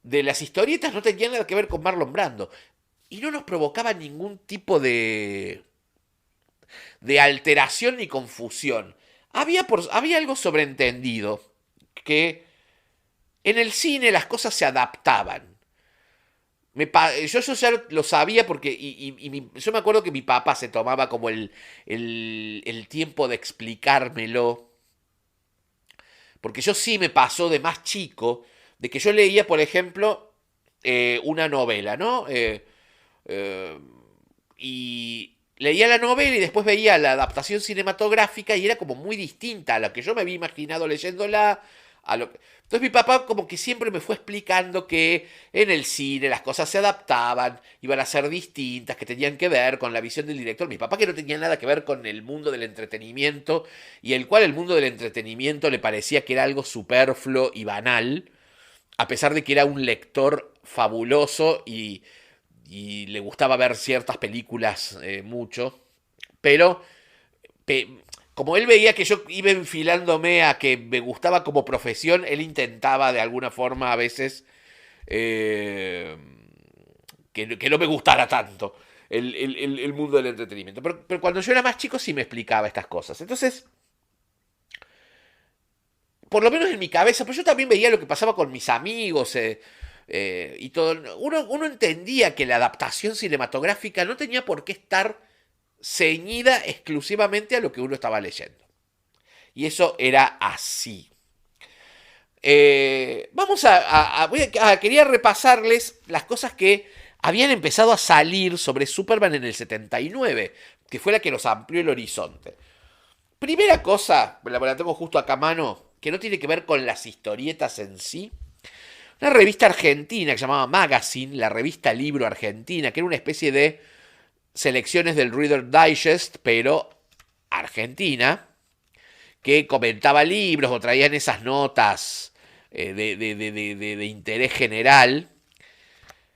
de las historietas no tenía nada que ver con Marlon Brando. Y no nos provocaba ningún tipo de alteración ni confusión. Había algo sobreentendido, que en el cine las cosas se adaptaban. Yo ya lo sabía porque yo me acuerdo que mi papá se tomaba como el tiempo de explicármelo. Porque yo sí me pasó de más chico, de que yo leía, por ejemplo, una novela, ¿no? Y leía la novela y después veía la adaptación cinematográfica y era como muy distinta a lo que yo me había imaginado leyéndola. Entonces mi papá como que siempre me fue explicando que en el cine las cosas se adaptaban, iban a ser distintas, que tenían que ver con la visión del director. Mi papá que no tenía nada que ver con el mundo del entretenimiento y el cual el mundo del entretenimiento le parecía que era algo superfluo y banal, a pesar de que era un lector fabuloso y le gustaba ver ciertas películas mucho, pero como él veía que yo iba enfilándome a que me gustaba como profesión, él intentaba de alguna forma a veces que no me gustara tanto el mundo del entretenimiento. Pero cuando yo era más chico sí me explicaba estas cosas. Entonces, por lo menos en mi cabeza, pues yo también veía lo que pasaba con mis amigos y todo. Uno entendía que la adaptación cinematográfica no tenía por qué estar ceñida exclusivamente a lo que uno estaba leyendo. Y eso era así. Quería repasarles las cosas que habían empezado a salir sobre Superman en el 79, que fue la que nos amplió el horizonte. Primera cosa, la tengo justo acá a mano, que no tiene que ver con las historietas en sí. Una revista argentina que se llamaba Magazine, la revista Libro Argentina, que era una especie de selecciones del Reader Digest, pero argentina, que comentaba libros o traían esas notas de interés general,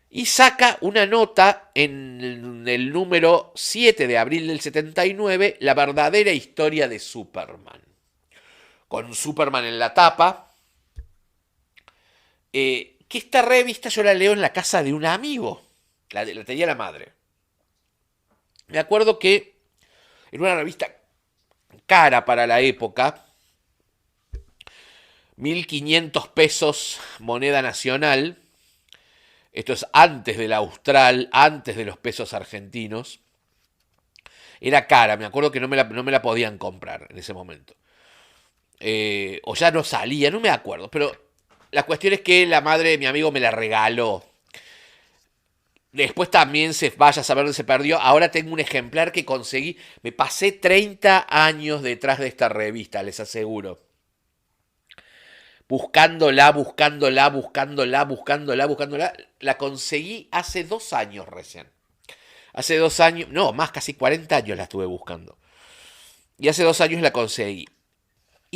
y saca una nota en el número 7 de abril del 79, La verdadera historia de Superman. Con Superman en la tapa, que esta revista yo la leo en la casa de un amigo, la tenía la madre. Me acuerdo que era una revista cara para la época, 1.500 pesos moneda nacional, esto es antes del austral, antes de los pesos argentinos, era cara, me acuerdo que no me la podían comprar en ese momento. O ya no salía, no me acuerdo, pero la cuestión es que la madre de mi amigo me la regaló. Después también vaya a saber dónde se perdió. Ahora tengo un ejemplar que conseguí. Me pasé 30 años detrás de esta revista, les aseguro. Buscándola. La conseguí hace 2 años recién. Hace 2 años, no, más, casi 40 años la estuve buscando. Y hace 2 años la conseguí.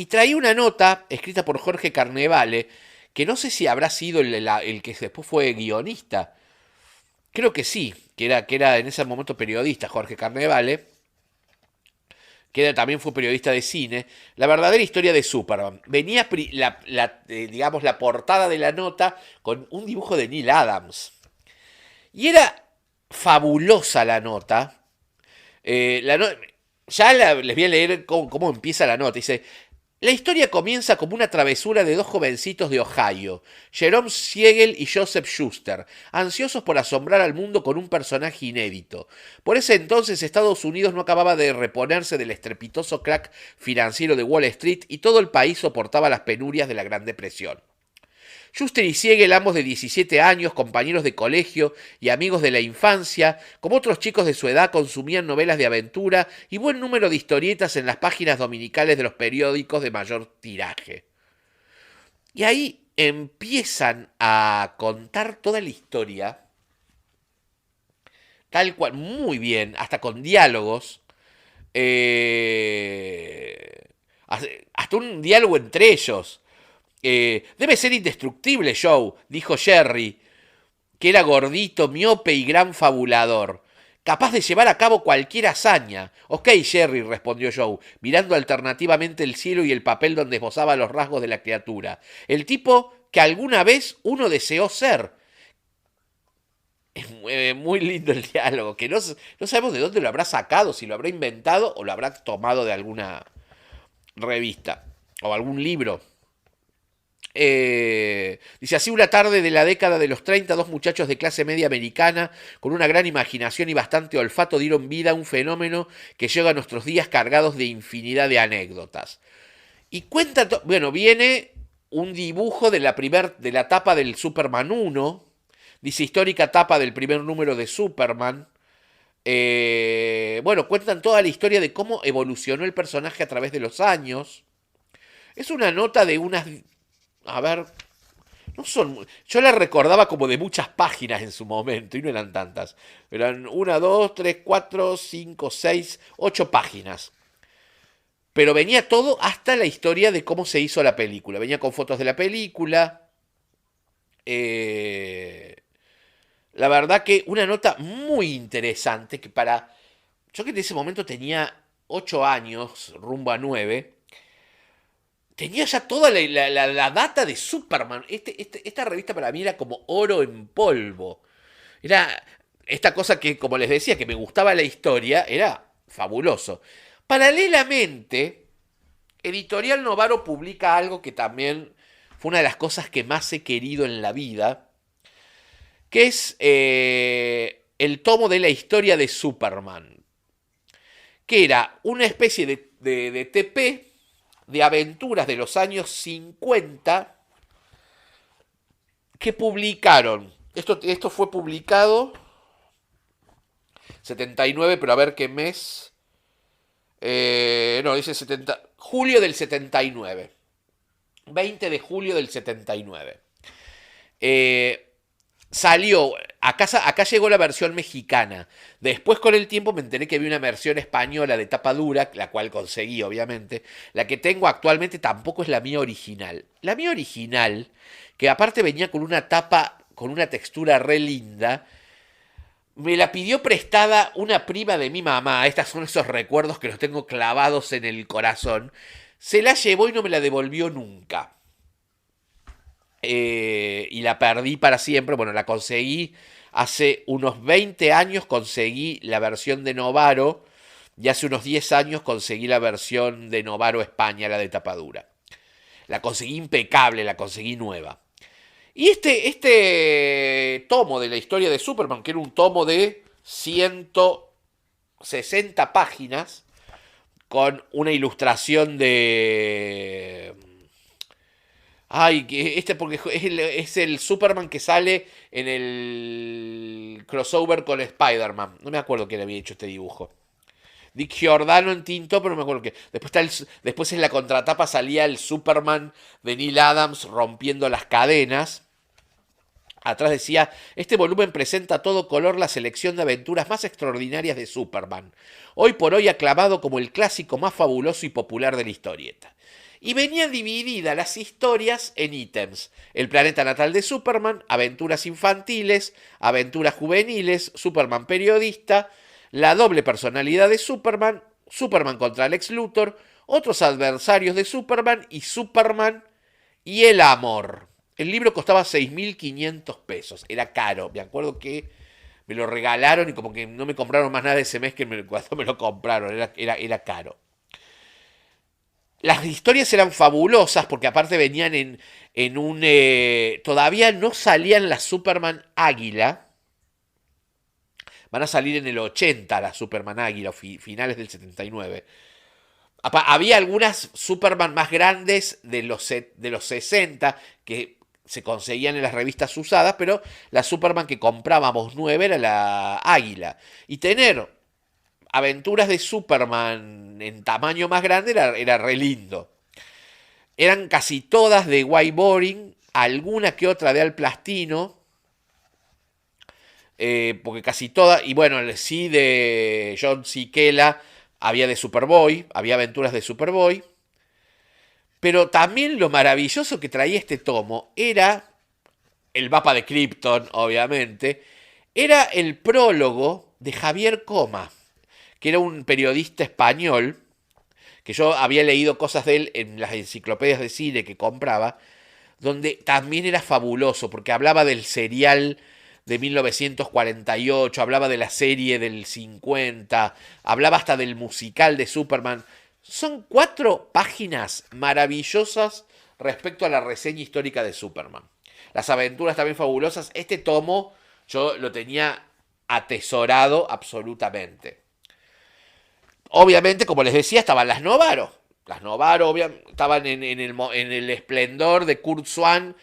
Y traía una nota escrita por Jorge Carnevale, que no sé si habrá sido el que después fue guionista. Creo que sí, que era en ese momento periodista, Jorge Carnevale, también fue periodista de cine. La verdadera historia de Superman. Venía digamos, la portada de la nota con un dibujo de Neil Adams. Y era fabulosa la nota. Les voy a leer cómo empieza la nota. Dice: la historia comienza como una travesura de dos jovencitos de Ohio, Jerome Siegel y Joseph Schuster, ansiosos por asombrar al mundo con un personaje inédito. Por ese entonces Estados Unidos no acababa de reponerse del estrepitoso crack financiero de Wall Street y todo el país soportaba las penurias de la Gran Depresión. Schuster y Siegel, ambos de 17 años, compañeros de colegio y amigos de la infancia, como otros chicos de su edad, consumían novelas de aventura y buen número de historietas en las páginas dominicales de los periódicos de mayor tiraje. Y ahí empiezan a contar toda la historia, tal cual, muy bien, hasta con diálogos, hasta un diálogo entre ellos. Debe ser indestructible, Joe, dijo Jerry, que era gordito, miope y gran fabulador, capaz de llevar a cabo cualquier hazaña. Ok, Jerry, respondió Joe, mirando alternativamente el cielo y el papel donde esbozaba los rasgos de la criatura. El tipo que alguna vez uno deseó ser. Es muy lindo el diálogo, que no sabemos de dónde lo habrá sacado, si lo habrá inventado o lo habrá tomado de alguna revista o algún libro. Dice: así una tarde de la década de los 30, dos muchachos de clase media americana con una gran imaginación y bastante olfato dieron vida a un fenómeno que llega a nuestros días cargados de infinidad de anécdotas. Y cuenta, bueno, viene un dibujo de la tapa del Superman 1, dice: histórica tapa del primer número de Superman. Bueno, cuentan toda la historia de cómo evolucionó el personaje a través de los años. Es una nota de unas... A ver, no son... Yo la recordaba como de muchas páginas en su momento, y no eran tantas. Eran 1, 2, 3, 4, 5, 6, 8 páginas. Pero venía todo hasta la historia de cómo se hizo la película. Venía con fotos de la película. La verdad que una nota muy interesante que para... Yo que en ese momento tenía 8 años, rumbo a 9... Tenía ya toda la data de Superman. Esta revista para mí era como oro en polvo. Era esta cosa que, como les decía, que me gustaba la historia, era fabuloso. Paralelamente, Editorial Novaro publica algo que también fue una de las cosas que más he querido en la vida, que es el tomo de la historia de Superman, que era una especie de TP de aventuras de los años 50 que publicaron. Esto fue publicado 79, pero a ver qué mes. No, dice julio del 79. 20 de julio del 79. Salió, acá llegó la versión mexicana. Después con el tiempo me enteré que había una versión española de tapa dura, la cual conseguí obviamente. La que tengo actualmente tampoco es la mía original. La mía original, que aparte venía con una tapa, con una textura re linda, me la pidió prestada una prima de mi mamá. Estos son esos recuerdos que los tengo clavados en el corazón. Se la llevó y no me la devolvió nunca. Y la perdí para siempre. Bueno, la conseguí hace unos 20 años, conseguí la versión de Novaro, y hace unos 10 años conseguí la versión de Novaro España, la de tapadura. La conseguí impecable, la conseguí nueva. Y este tomo de la historia de Superman, que era un tomo de 160 páginas, con una ilustración de... Ay, porque es el Superman que sale en el crossover con Spider-Man. No me acuerdo quién había hecho este dibujo. Dick Giordano en tinto, pero no me acuerdo qué. Después en la contratapa salía el Superman de Neil Adams rompiendo las cadenas. Atrás decía: este volumen presenta a todo color la selección de aventuras más extraordinarias de Superman, hoy por hoy aclamado como el clásico más fabuloso y popular de la historieta. Y venían divididas las historias en ítems. El planeta natal de Superman, aventuras infantiles, aventuras juveniles, Superman periodista, la doble personalidad de Superman, Superman contra Lex Luthor, otros adversarios de Superman y Superman y el amor. El libro costaba 6.500 pesos. Era caro. Me acuerdo que me lo regalaron y como que no me compraron más nada ese mes cuando me lo compraron. Era caro. Las historias eran fabulosas porque aparte venían en un... todavía no salían las Superman Águila. Van a salir en el 80 las Superman Águila, finales del 79. Había algunas Superman más grandes de los 60 que se conseguían en las revistas usadas, pero la Superman que comprábamos nueva era la Águila. Y tener aventuras de Superman en tamaño más grande era re lindo. Eran casi todas de White Boring, alguna que otra de Al Plastino, porque casi todas, y bueno, sí de John Siquela, había de Superboy, había aventuras de Superboy. Pero también lo maravilloso que traía este tomo era el mapa de Krypton, obviamente. Era el prólogo de Javier Coma, que era un periodista español, que yo había leído cosas de él en las enciclopedias de cine que compraba, donde también era fabuloso, porque hablaba del serial de 1948, hablaba de la serie del 50, hablaba hasta del musical de Superman. Son 4 páginas maravillosas respecto a la reseña histórica de Superman. Las aventuras también fabulosas. Este tomo yo lo tenía atesorado absolutamente. Obviamente, como les decía, estaban las Novaro. Las Novaro estaban en el esplendor de Kurt Swan,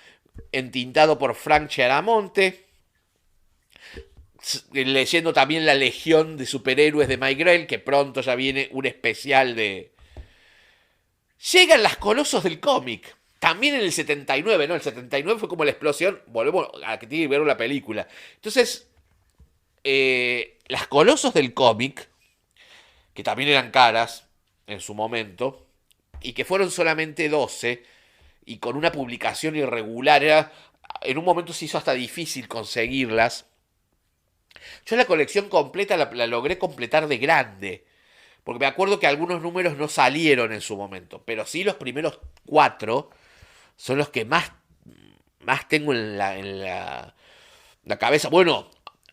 entintado por Frank Chiaramonte. Leyendo también La Legión de Superhéroes de Mike Grell, que pronto ya viene un especial de... Llegan las Colosos del cómic. También en el 79, ¿no? El 79 fue como la explosión. Volvemos a que tiene que ver la película. Entonces, las Colosos del cómic, que también eran caras en su momento, y que fueron solamente 12, y con una publicación irregular, en un momento se hizo hasta difícil conseguirlas. Yo la colección completa la logré completar de grande, porque me acuerdo que algunos números no salieron en su momento, pero sí los primeros 4 son los que más tengo en la cabeza. Bueno,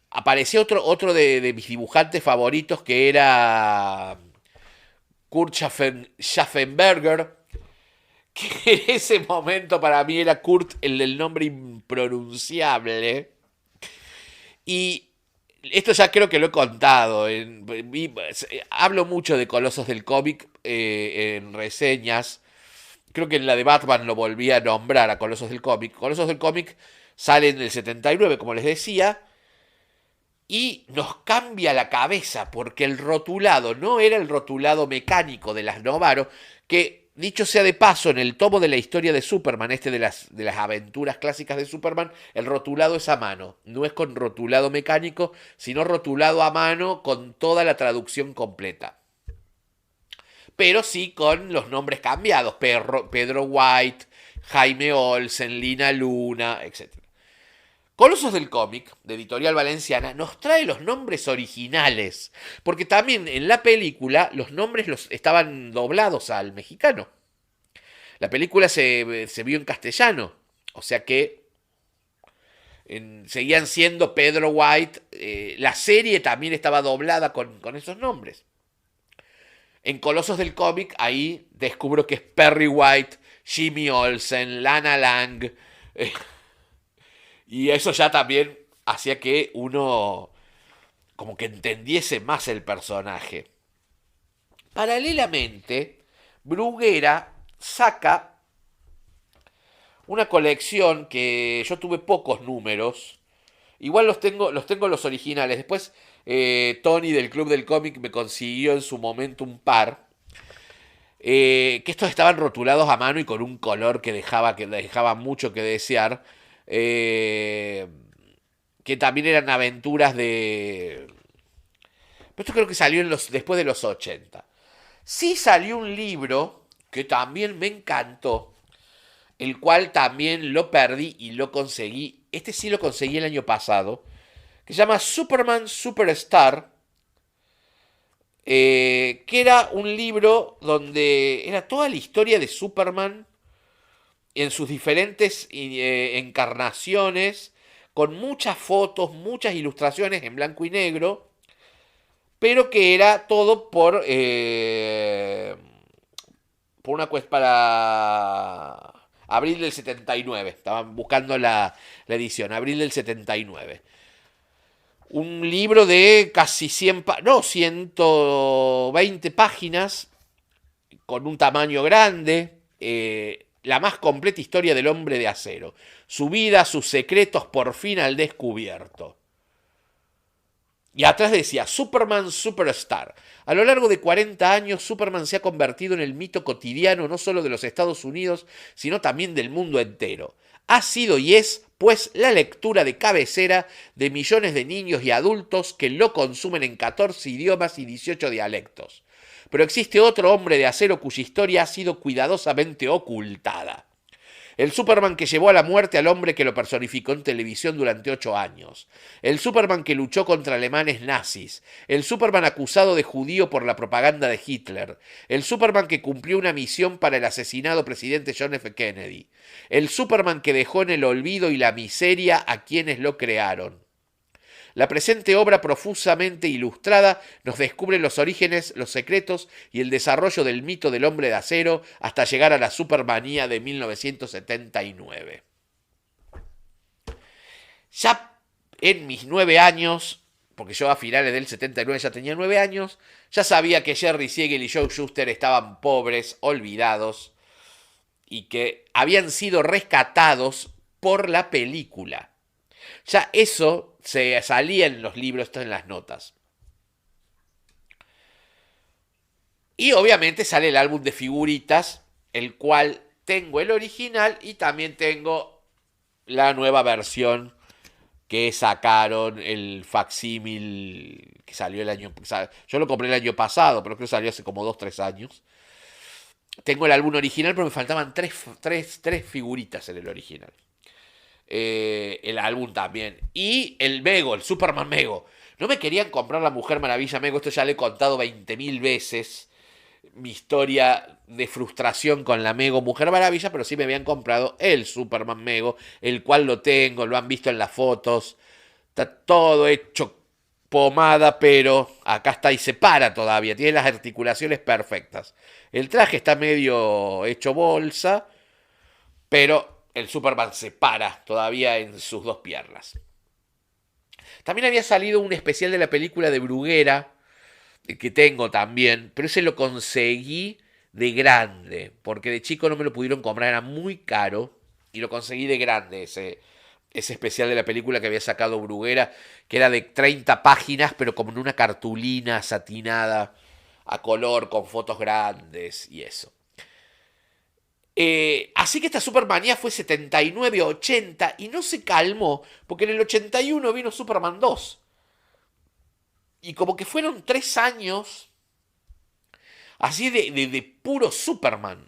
apareció otro de mis dibujantes favoritos que era Kurt Schaffenberger, que en ese momento para mí era Kurt, el del nombre impronunciable. Y esto ya creo que lo he contado. Hablo mucho de Colosos del cómic en reseñas. Creo que en la de Batman lo volví a nombrar a Colosos del cómic. Colosos del cómic sale en el 79, como les decía. Y nos cambia la cabeza porque el rotulado no era el rotulado mecánico de las Novaro, que dicho sea de paso, en el tomo de la historia de Superman, de las aventuras clásicas de Superman, el rotulado es a mano, no es con rotulado mecánico, sino rotulado a mano con toda la traducción completa. Pero sí con los nombres cambiados, Pedro White, Jaime Olsen, Lina Luna, etc. Colosos del cómic, de Editorial Valenciana, nos trae los nombres originales, porque también en la película los nombres estaban doblados al mexicano. La película se vio en castellano, o sea que seguían siendo Pedro White. La serie también estaba doblada con esos nombres. En Colosos del cómic, ahí descubro que es Perry White, Jimmy Olsen, Lana Lang... Y eso ya también hacía que uno como que entendiese más el personaje. Paralelamente, Bruguera saca una colección que yo tuve pocos números. Igual los tengo los originales. Después Tony del Club del Cómic me consiguió en su momento un par. Que estos estaban rotulados a mano y con un color que dejaba mucho que desear. Que también eran aventuras de... Pero esto creo que salió después de los 80. Sí salió un libro que también me encantó, el cual también lo perdí y lo conseguí. Este sí lo conseguí el año pasado, que se llama Superman Superstar, que era un libro donde era toda la historia de Superman en sus diferentes encarnaciones, con muchas fotos, muchas ilustraciones en blanco y negro, pero que era todo por una cuestión para abril del 79. Estaban buscando la edición, abril del 79. Un libro de casi 100, no, 120 páginas, con un tamaño grande, la más completa historia del hombre de acero. Su vida, sus secretos por fin al descubierto. Y atrás decía, Superman Superstar. A lo largo de 40 años, Superman se ha convertido en el mito cotidiano no solo de los Estados Unidos, sino también del mundo entero. Ha sido y es, pues, la lectura de cabecera de millones de niños y adultos que lo consumen en 14 idiomas y 18 dialectos. Pero existe otro hombre de acero cuya historia ha sido cuidadosamente ocultada. El Superman que llevó a la muerte al hombre que lo personificó en televisión durante 8 años. El Superman que luchó contra alemanes nazis. El Superman acusado de judío por la propaganda de Hitler. El Superman que cumplió una misión para el asesinado presidente John F. Kennedy. El Superman que dejó en el olvido y la miseria a quienes lo crearon. La presente obra profusamente ilustrada nos descubre los orígenes, los secretos y el desarrollo del mito del hombre de acero hasta llegar a la Supermanía de 1979. Ya en mis 9 años, porque yo a finales del 79 ya tenía 9 años, ya sabía que Jerry Siegel y Joe Shuster estaban pobres, olvidados, y que habían sido rescatados por la película. Ya eso se salía en los libros, esto en las notas. Y obviamente sale el álbum de figuritas, el cual tengo el original y también tengo la nueva versión que sacaron, el facsímil que salió el año pasado. Yo lo compré el año pasado, pero creo que salió hace como 2-3 años. Tengo el álbum original, pero me faltaban tres figuritas en el original. El álbum también. Y el Mego, el Superman Mego. No me querían comprar la Mujer Maravilla Mego, esto ya le he contado 20.000 veces. Mi historia de frustración con la Mego Mujer Maravilla, pero sí me habían comprado el Superman Mego, el cual lo tengo, lo han visto en las fotos. Está todo hecho pomada, pero acá está y se para todavía. Tiene las articulaciones perfectas. El traje está medio hecho bolsa, pero el Superman se para todavía en sus 2 piernas. También había salido un especial de la película de Bruguera, que tengo también, pero ese lo conseguí de grande, porque de chico no me lo pudieron comprar, era muy caro, y lo conseguí de grande, ese especial de la película que había sacado Bruguera, que era de 30 páginas, pero como en una cartulina satinada, a color, con fotos grandes y eso. Así que esta Supermanía fue 79-80 y no se calmó, porque en el 81 vino Superman 2. Y como que fueron 3 años así de puro Superman.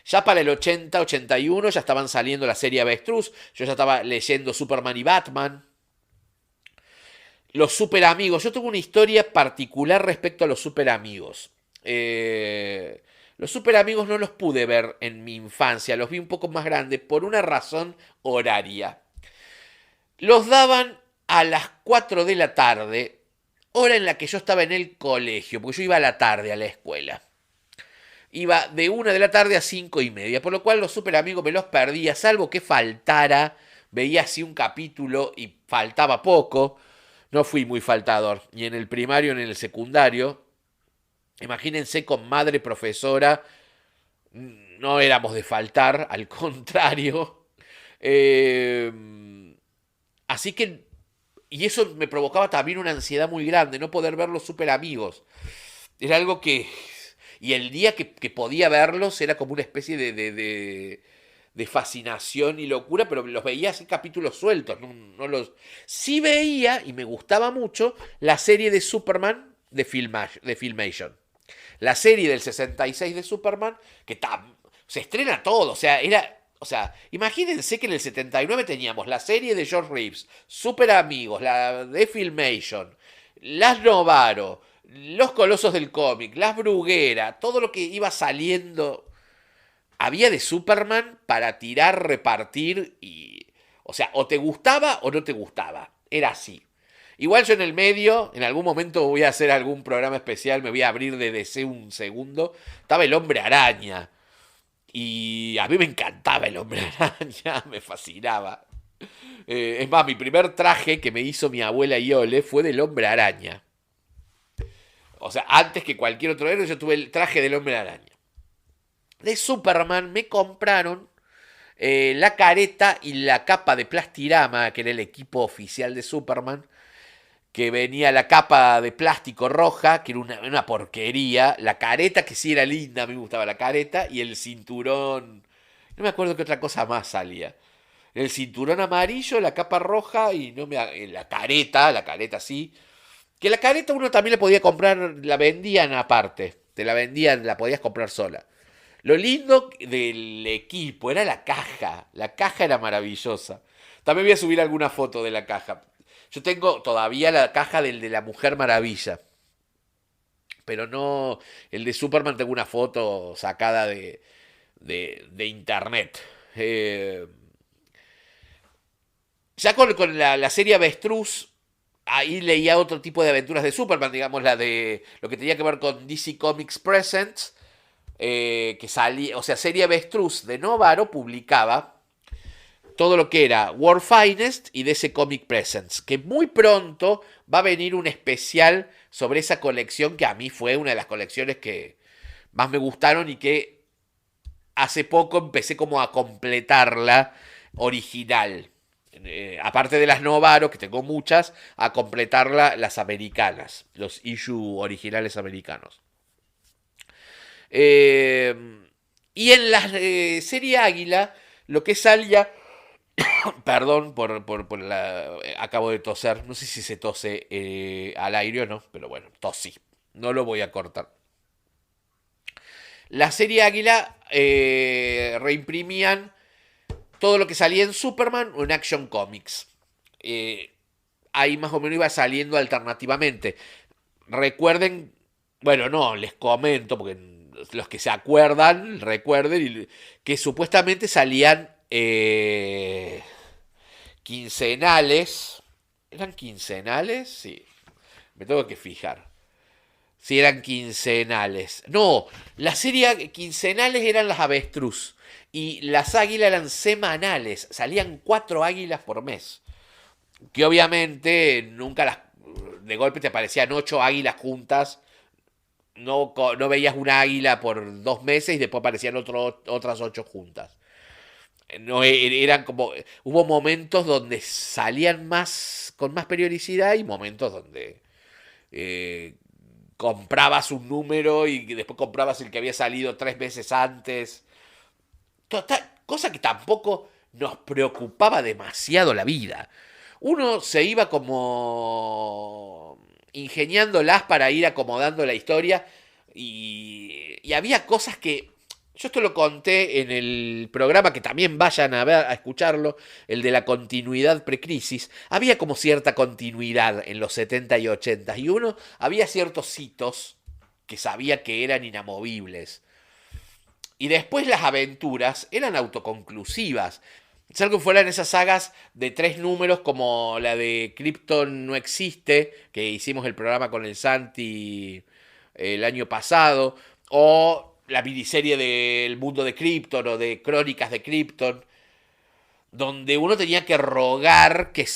Ya para el 80-81 ya estaban saliendo la serie Avestruz, yo ya estaba leyendo Superman y Batman. Los Super Amigos, yo tuve una historia particular respecto a los Super Amigos. Los Super Amigos no los pude ver en mi infancia, los vi un poco más grandes por una razón horaria. Los daban a las 4 de la tarde, hora en la que yo estaba en el colegio, porque yo iba a la tarde a la escuela. Iba de 1 de la tarde a 5:30, por lo cual los Super Amigos me los perdía, salvo que faltara, veía así un capítulo y faltaba poco. No fui muy faltador, ni en el primario ni en el secundario. Imagínense, con madre profesora, no éramos de faltar, al contrario. Así que, y eso me provocaba también una ansiedad muy grande, no poder ver los Super Amigos. Era algo que, y el día que podía verlos era como una especie de fascinación y locura, pero los veía así capítulos sueltos. No los... Sí veía, y me gustaba mucho, la serie de Superman de Filmation. la serie del 66 de Superman, que se estrena todo, o sea, imagínense que en el 79 teníamos la serie de George Reeves, Super Amigos, la de Filmation, Las Novaro, Los Colosos del Cómic, Las Bruguera, todo lo que iba saliendo había de Superman para tirar, repartir y... O sea, o te gustaba o no te gustaba. Era así. Igual yo en el medio, en algún momento voy a hacer algún programa especial, me voy a abrir de DC un segundo. Estaba el Hombre Araña. Y a mí me encantaba el Hombre Araña, me fascinaba. Es más, mi primer traje que me hizo mi abuela Iole fue del Hombre Araña. O sea, antes que cualquier otro héroe, yo tuve el traje del Hombre Araña. De Superman me compraron la careta y la capa de Plastirama, que era el equipo oficial de Superman, que venía la capa de plástico roja, que era una porquería, la careta, que sí era linda, a mí me gustaba la careta, y el cinturón, no me acuerdo qué otra cosa más salía. El cinturón amarillo, la capa roja y no me, la careta sí, que la careta uno también le podía comprar, la vendían aparte, te la vendían, la podías comprar sola. Lo lindo del equipo era la caja era maravillosa. También voy a subir alguna foto de la caja. Yo tengo todavía la caja del de la Mujer Maravilla, pero no, el de Superman tengo una foto sacada de internet. Ya con la serie Avestruz, ahí leía otro tipo de aventuras de Superman, digamos la de lo que tenía que ver con DC Comics Presents, que salía, o sea, serie Avestruz de Novaro publicaba todo lo que era World Finest y DC Comic Presents, que muy pronto va a venir un especial sobre esa colección que a mí fue una de las colecciones que más me gustaron y que hace poco empecé como a completarla original. Aparte de las Novaro, que tengo muchas, a completarla las americanas, los issue originales americanos. Eh, y en la serie Águila, lo que salía, perdón por la... acabo de toser, no sé si se tose al aire o no, pero bueno, tosí, no lo voy a cortar. La serie Águila reimprimían todo lo que salía en Superman o en Action Comics. Ahí más o menos iba saliendo alternativamente. Recuerden, bueno, no, les comento, porque los que se acuerdan, recuerden que supuestamente salían quincenales. ¿Eran quincenales? Sí, me tengo que fijar. Si eran quincenales. No, la serie quincenales eran las avestruz. Y las águilas eran semanales. Salían 4 águilas por mes. Que obviamente nunca las... De golpe te aparecían 8 águilas juntas. No veías una águila por 2 meses y después aparecían otras 8 juntas. No, eran como... Hubo momentos donde salían más con más periodicidad y momentos donde... comprabas un número y después comprabas el que había salido 3 meses antes. Cosa que tampoco nos preocupaba demasiado la vida. Uno se iba como ingeniándolas para ir acomodando la historia y había cosas que... Yo esto lo conté en el programa, que también vayan a ver, a escucharlo, el de la continuidad precrisis. Había como cierta continuidad en los 70 y 80 y uno había ciertos hitos que sabía que eran inamovibles. Y después las aventuras eran autoconclusivas. Salvo que fueran esas sagas de 3 números como la de Krypton no existe, que hicimos el programa con el Santi el año pasado, o la miniserie del mundo de Krypton o de Crónicas de Krypton, donde uno tenía que rogar que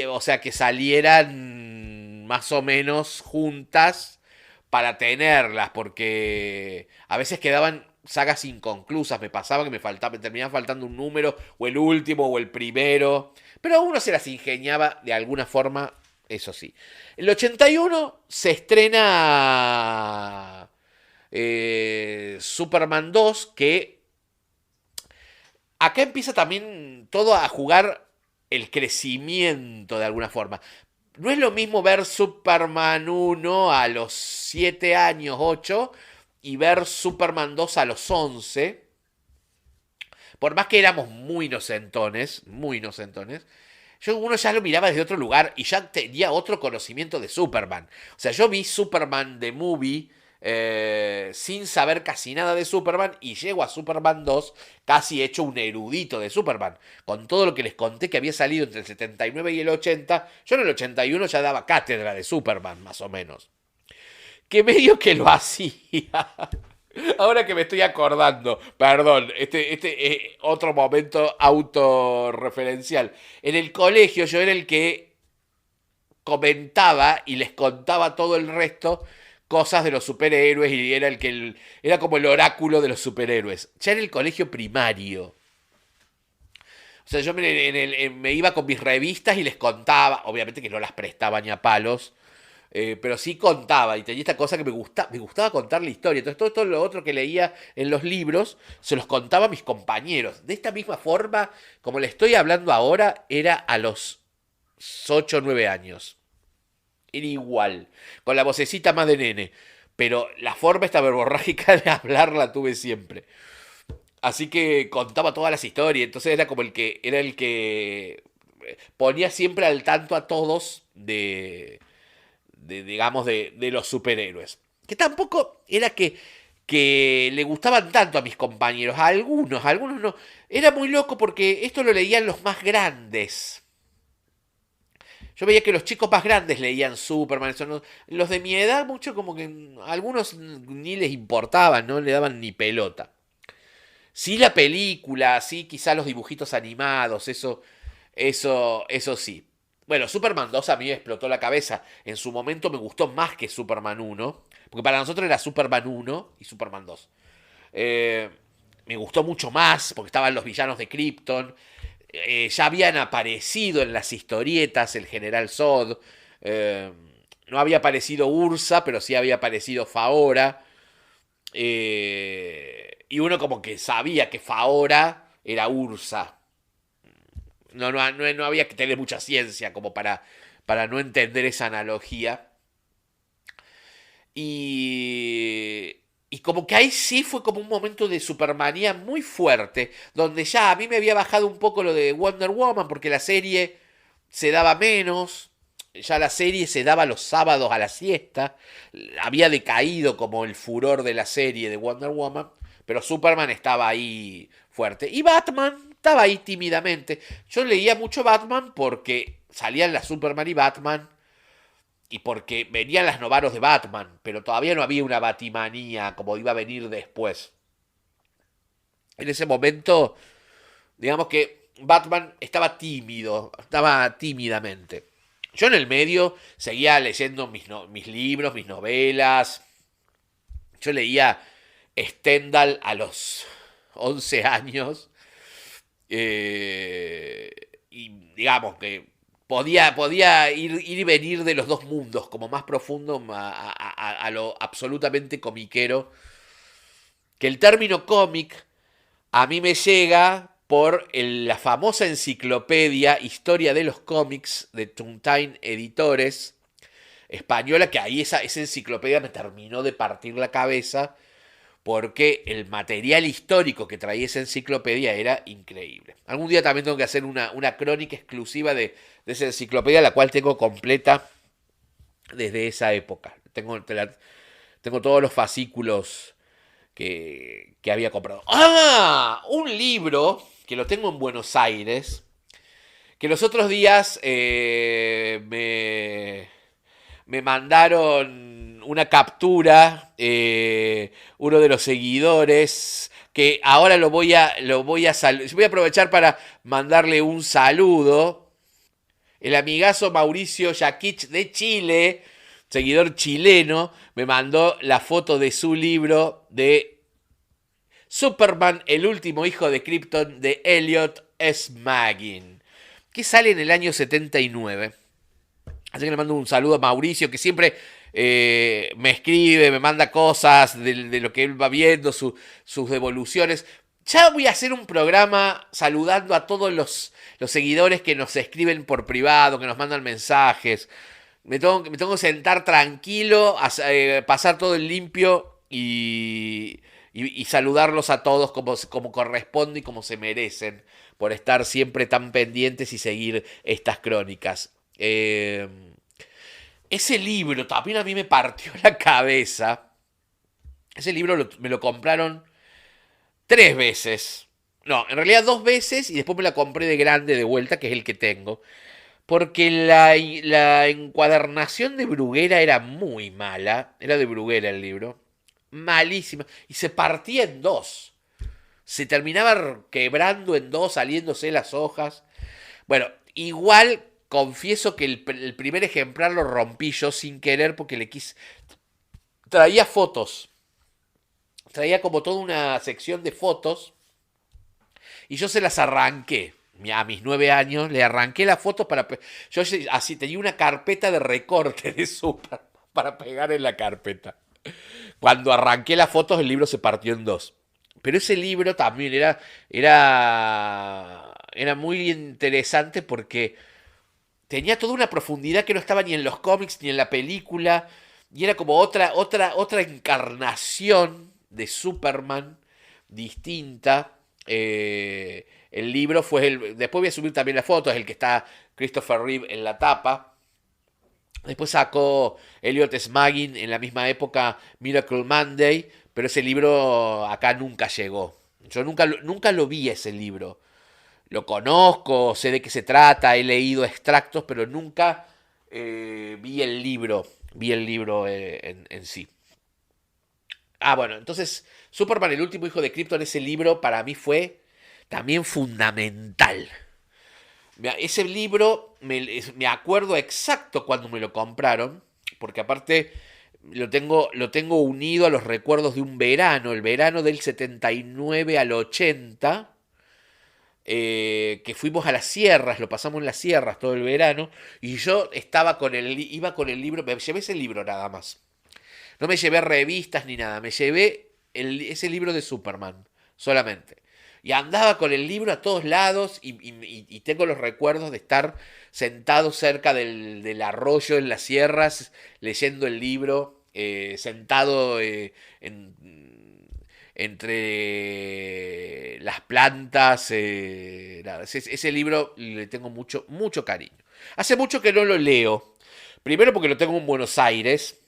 o sea, que salieran más o menos juntas para tenerlas, porque a veces quedaban sagas inconclusas, me pasaba que me terminaba faltando un número, o el último, o el primero, pero uno se las ingeniaba de alguna forma, eso sí. En el 81 se estrena Superman 2, que acá empieza también todo a jugar el crecimiento de alguna forma. No es lo mismo ver Superman 1 a los 7 años, 8, y ver Superman 2 a los 11, por más que éramos muy inocentones, uno ya lo miraba desde otro lugar y ya tenía otro conocimiento de Superman. O sea, yo vi Superman The Movie sin saber casi nada de Superman y llego a Superman 2 casi hecho un erudito de Superman. Con todo lo que les conté que había salido entre el 79 y el 80, yo en el 81 ya daba cátedra de Superman, más o menos. Que medio que lo hacía. Ahora que me estoy acordando, perdón, este es otro momento autorreferencial. En el colegio yo era el que comentaba y les contaba todo el resto cosas de los superhéroes y era era como el oráculo de los superhéroes. Ya en el colegio primario. O sea, yo me iba con mis revistas y les contaba, obviamente que no las prestaba ni a palos, pero sí contaba y tenía esta cosa que me gustaba contar la historia. Entonces todo lo otro que leía en los libros se los contaba a mis compañeros. De esta misma forma, como le estoy hablando ahora, era a los 8 o 9 años. Era igual, con la vocecita más de nene. Pero la forma esta verborrágica de hablar la tuve siempre. Así que contaba todas las historias. Entonces era el que ponía siempre al tanto a todos digamos, de los superhéroes. Que tampoco era que le gustaban tanto a mis compañeros, a algunos no. Era muy loco porque esto lo leían los más grandes. Yo veía que los chicos más grandes leían Superman, los de mi edad mucho como que a algunos ni les importaban, no le daban ni pelota. Sí la película, sí quizá los dibujitos animados, eso sí. Bueno, Superman 2 a mí me explotó la cabeza. En su momento me gustó más que Superman 1. Porque para nosotros era Superman 1 y Superman 2. Eh, Me gustó mucho más porque estaban los villanos de Krypton. Ya habían aparecido en las historietas el General Zod. Eh, no había aparecido Ursa, pero sí había aparecido Faora. Y uno como que sabía que Faora era Ursa. No había que tener mucha ciencia como para no entender esa analogía. Y como que ahí sí fue como un momento de supermanía muy fuerte, donde ya a mí me había bajado un poco lo de Wonder Woman, porque la serie se daba menos, ya la serie se daba los sábados a la siesta, había decaído como el furor de la serie de Wonder Woman, pero Superman estaba ahí fuerte. Y Batman estaba ahí tímidamente. Yo leía mucho Batman porque salían las Superman y Batman y porque venían las novaros de Batman, pero todavía no había una batimanía como iba a venir después. En ese momento, digamos que Batman estaba tímido, estaba tímidamente. Yo en el medio seguía leyendo mis libros, mis novelas. Yo leía Stendhal a los 11 años. Y digamos que podía ir y venir de los dos mundos, como más profundo a lo absolutamente comiquero. Que el término cómic a mí me llega por la famosa enciclopedia Historia de los cómics de Toontain Editores, española, que ahí esa enciclopedia me terminó de partir la cabeza porque el material histórico que traía esa enciclopedia era increíble. Algún día también tengo que hacer una crónica exclusiva de esa enciclopedia, la cual tengo completa desde esa época. Tengo todos los fascículos que había comprado. ¡Ah! Un libro que lo tengo en Buenos Aires, que los otros días me mandaron una captura, uno de los seguidores, que ahora voy a aprovechar para mandarle un saludo. El amigazo Mauricio Yaquich de Chile, seguidor chileno, me mandó la foto de su libro de Superman, el último hijo de Krypton, de Elliot Smagin, que sale en el año 79. Así que le mando un saludo a Mauricio, que siempre me escribe, me manda cosas de lo que él va viendo, sus devoluciones. Ya voy a hacer un programa saludando a todos los seguidores que nos escriben por privado, que nos mandan mensajes. Me tengo que sentar tranquilo, pasar todo el limpio y saludarlos a todos como corresponde y como se merecen por estar siempre tan pendientes y seguir estas crónicas. Ese libro también a mí me partió la cabeza. Ese libro me lo compraron 3 veces. No, en realidad 2 veces y después me la compré de grande de vuelta, que es el que tengo. Porque la encuadernación de Bruguera era muy mala. Era de Bruguera el libro. Malísima. Y se partía en dos. Se terminaba quebrando en dos, saliéndose las hojas. Bueno, igual confieso que el primer ejemplar lo rompí yo sin querer porque le quise... Traía fotos. Traía como toda una sección de fotos. Y yo se las arranqué. A mis 9 años le arranqué las fotos para... Yo así tenía una carpeta de recorte de Superman para pegar en la carpeta. Cuando arranqué las fotos el libro se partió en dos. Pero ese libro también era muy interesante porque tenía toda una profundidad que no estaba ni en los cómics ni en la película. Y era como otra encarnación de Superman distinta. El libro fue después voy a subir también las fotos, el que está Christopher Reeve en la tapa. Después sacó Elliot Smagin en la misma época Miracle Monday, pero ese libro acá nunca llegó. Yo nunca lo vi ese libro. Lo conozco, sé de qué se trata, he leído extractos, pero nunca vi el libro. Vi el libro en sí. Ah, bueno, entonces Superman, el último hijo de Krypton, ese libro para mí fue también fundamental. Ese libro me acuerdo exacto cuando me lo compraron, porque aparte lo tengo unido a los recuerdos de un verano, el verano del 79 al 80, que fuimos a las sierras, lo pasamos en las sierras todo el verano, y yo iba con el libro, me llevé ese libro nada más. No me llevé revistas ni nada, me llevé ese libro de Superman solamente. Y andaba con el libro a todos lados y tengo los recuerdos de estar sentado cerca del arroyo en las sierras, leyendo el libro, sentado entre las plantas. Nada, ese libro le tengo mucho, mucho cariño. Hace mucho que no lo leo. Primero porque lo tengo en Buenos Aires.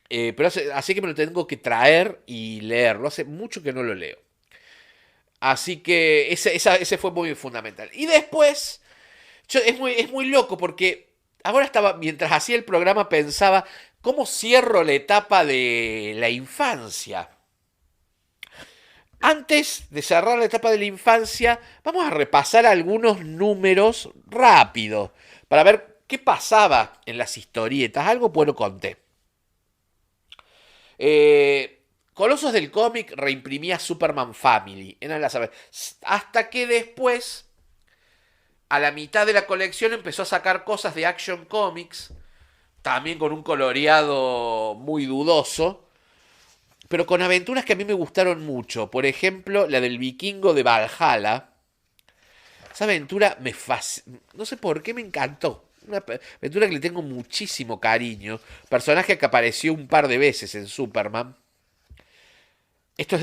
Pero así que me lo tengo que traer y leerlo. Hace mucho que no lo leo. Así que ese fue muy fundamental. Y después, es muy loco porque ahora mientras hacía el programa pensaba, ¿cómo cierro la etapa de la infancia? Antes de cerrar la etapa de la infancia, vamos a repasar algunos números rápido para ver qué pasaba en las historietas. Algo pues lo conté. Colosos del cómic reimprimía Superman Family. Hasta que después, a la mitad de la colección, empezó a sacar cosas de Action Comics. También con un coloreado muy dudoso. Pero con aventuras que a mí me gustaron mucho. Por ejemplo, la del vikingo de Valhalla. Esa aventura no sé por qué me encantó. Una aventura que le tengo muchísimo cariño. Personaje que apareció un par de veces en Superman. Esto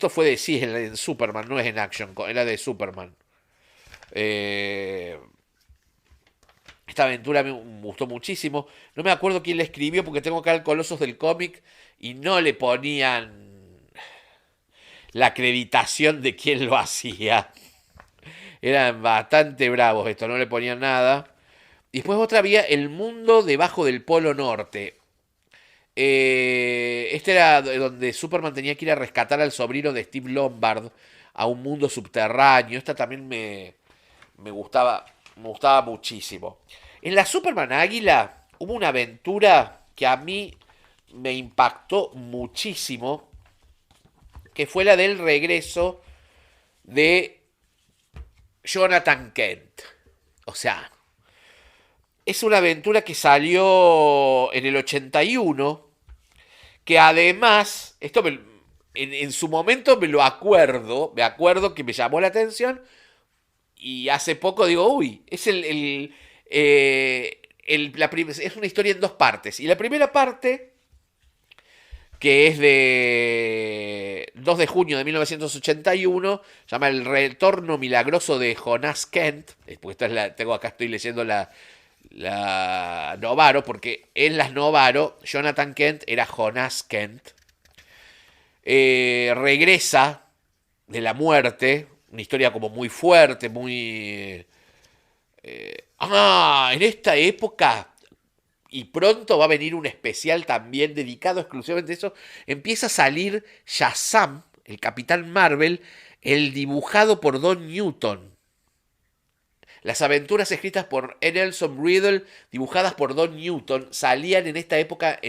fue de sí, en Superman, no es en Action, era de Superman. Esta aventura me gustó muchísimo. No me acuerdo quién la escribió porque tengo acá el Colosos del cómic y no le ponían la acreditación de quién lo hacía. Eran bastante bravos esto, no le ponían nada. Y después otra había El mundo debajo del Polo Norte. Este era donde Superman tenía que ir a rescatar al sobrino de Steve Lombard a un mundo subterráneo. Esta también me gustaba muchísimo. En la Superman Águila hubo una aventura que a mí me impactó muchísimo, que fue la del regreso de Jonathan Kent. O sea, es una aventura que salió en el 81, que además, en su momento me acuerdo que me llamó la atención, y hace poco digo, uy, es es una historia en dos partes. Y la primera parte, que es de 2 de junio de 1981, se llama El retorno milagroso de Jonas Kent, porque esta es tengo acá, estoy leyendo la Novaro, porque en las Novaro Jonathan Kent era Jonas Kent. Regresa de la muerte, una historia como muy fuerte, muy... en esta época, y pronto va a venir un especial también dedicado exclusivamente a eso, empieza a salir Shazam, el Capitán Marvel, el dibujado por Don Newton. Las aventuras escritas por Nelson Riddle, dibujadas por Don Newton, salían en esta época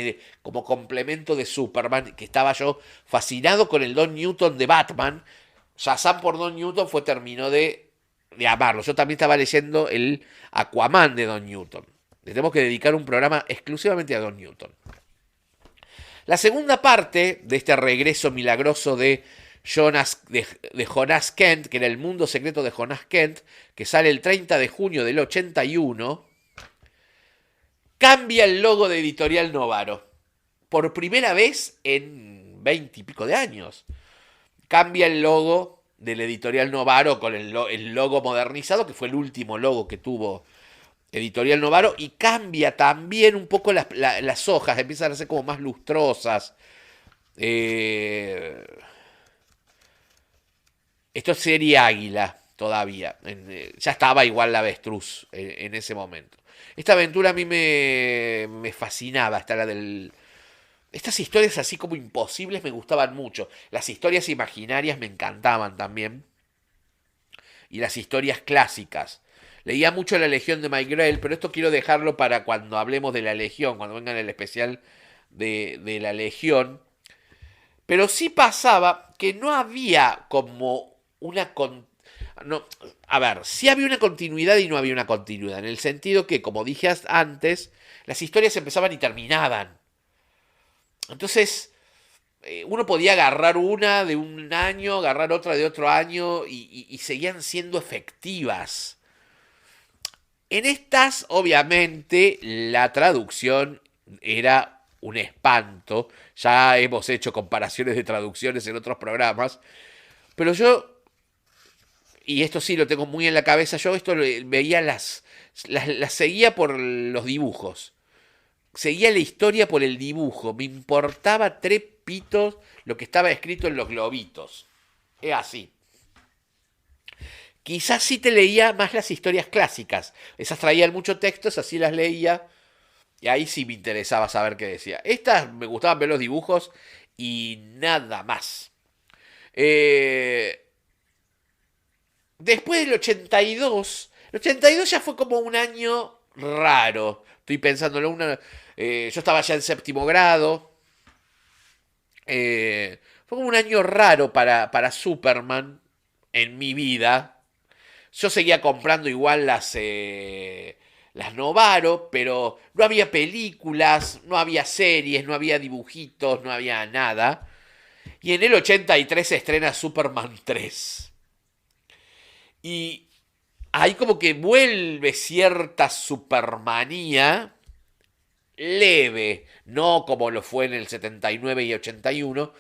como complemento de Superman, que estaba yo fascinado con el Don Newton de Batman. Shazam por Don Newton terminó de amarlo. Yo también estaba leyendo el Aquaman de Don Newton. Le tenemos que dedicar un programa exclusivamente a Don Newton. La segunda parte de este regreso milagroso de Jonas Kent, que era El mundo secreto de Jonas Kent, que sale el 30 de junio del 81, cambia el logo de Editorial Novaro. Por primera vez en 20 y pico de años. Cambia el logo del Editorial Novaro con el logo modernizado, que fue el último logo que tuvo Editorial Novaro, y cambia también un poco las hojas, empiezan a ser como más lustrosas. Esto es serie Águila todavía. Ya estaba igual la avestruz en ese momento. Esta aventura a mí me fascinaba. Estas historias así como imposibles me gustaban mucho. Las historias imaginarias me encantaban también. Y las historias clásicas. Leía mucho La Legión de Mike Grell, pero esto quiero dejarlo para cuando hablemos de La Legión, cuando vengan el especial de La Legión. Pero sí pasaba que no había como sí había una continuidad y no había una continuidad. En el sentido que, como dije antes, las historias empezaban y terminaban. Entonces, uno podía agarrar una de un año, agarrar otra de otro año y seguían siendo efectivas. En estas, obviamente, la traducción era un espanto. Ya hemos hecho comparaciones de traducciones en otros programas. Pero yo, y esto sí lo tengo muy en la cabeza, yo esto veía las seguía por los dibujos. Seguía la historia por el dibujo. Me importaba tres pitos lo que estaba escrito en los globitos. Es así. Quizás sí te leía más las historias clásicas. Esas traían mucho texto, así las leía. Y ahí sí me interesaba saber qué decía. Estas me gustaban ver los dibujos y nada más. Después del 82, el 82 ya fue como un año raro. Estoy pensándolo, yo estaba ya en séptimo grado. Fue como un año raro para Superman en mi vida. Yo seguía comprando igual las Novaro, pero no había películas, no había series, no había dibujitos, no había nada. Y en el 83 se estrena Superman 3. Y ahí como que vuelve cierta supermanía leve, no como lo fue en el 79 y 81,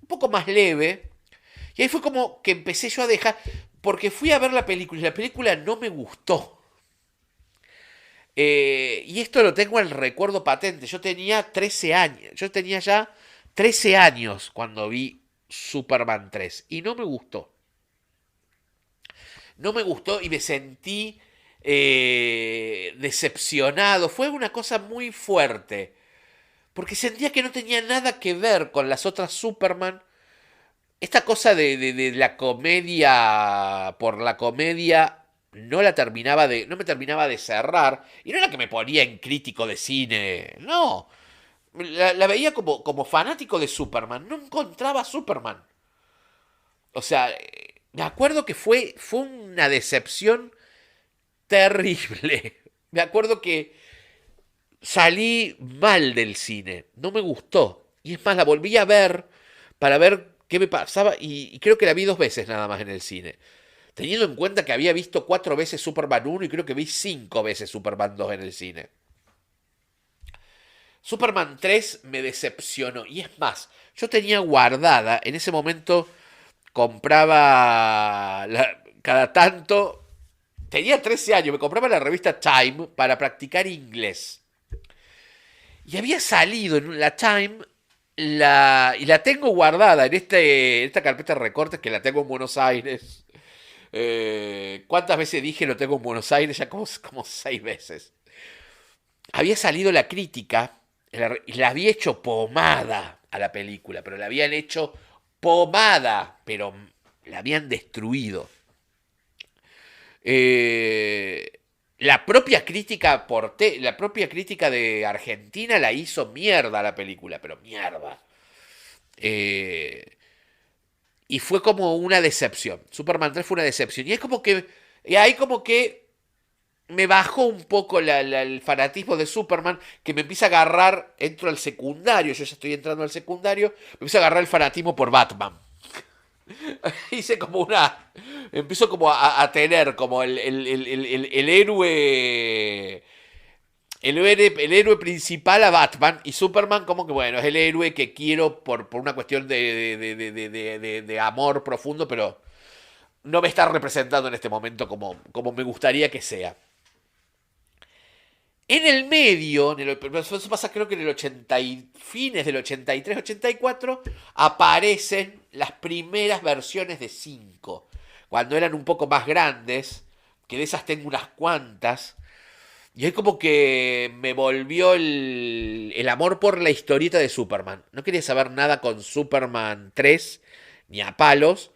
un poco más leve. Y ahí fue como que empecé yo a dejar, porque fui a ver la película y la película no me gustó. Y esto lo tengo al recuerdo patente. Yo tenía 13 años, yo tenía ya 13 años cuando vi Superman 3 y no me gustó. No me gustó y me sentí decepcionado. Fue una cosa muy fuerte. Porque sentía que no tenía nada que ver con las otras Superman. Esta cosa de la comedia por la comedia no me terminaba de cerrar. Y no era que me ponía en crítico de cine. No. La veía como fanático de Superman. No encontraba a Superman. O sea, me acuerdo que fue una decepción terrible. Me acuerdo que salí mal del cine. No me gustó. Y es más, la volví a ver para ver qué me pasaba. Y creo que la vi 2 veces nada más en el cine. Teniendo en cuenta que había visto 4 veces Superman 1 y creo que vi 5 veces Superman 2 en el cine. Superman 3 me decepcionó. Y es más, yo tenía guardada, en ese momento compraba cada tanto, tenía 13 años, me compraba la revista Time para practicar inglés. Y había salido en la Time, y la tengo guardada en esta carpeta de recortes que la tengo en Buenos Aires. ¿Cuántas veces dije lo tengo en Buenos Aires? Ya como 6 veces. Había salido la crítica y la había hecho pomada a la película, pero la habían hecho pomada, pero la habían destruido. Eh, la propia crítica de Argentina la hizo mierda a la película, pero mierda. Eh, y fue como una decepción. Superman 3 fue una decepción. Y ahí como que me bajó un poco el fanatismo de Superman, que me empieza a agarrar, entro al secundario, yo ya estoy entrando al secundario, me empieza a agarrar el fanatismo por Batman. Hice como una. Empiezo como a tener como el héroe. El héroe principal a Batman y Superman como que bueno, es el héroe que quiero por una cuestión de amor profundo, pero no me está representando en este momento como me gustaría que sea. En el medio, eso pasa creo que en el 80 fines del 83-84, aparecen las primeras versiones de 5. Cuando eran un poco más grandes, que de esas tengo unas cuantas. Y es como que me volvió el amor por la historieta de Superman. No quería saber nada con Superman 3, ni a palos,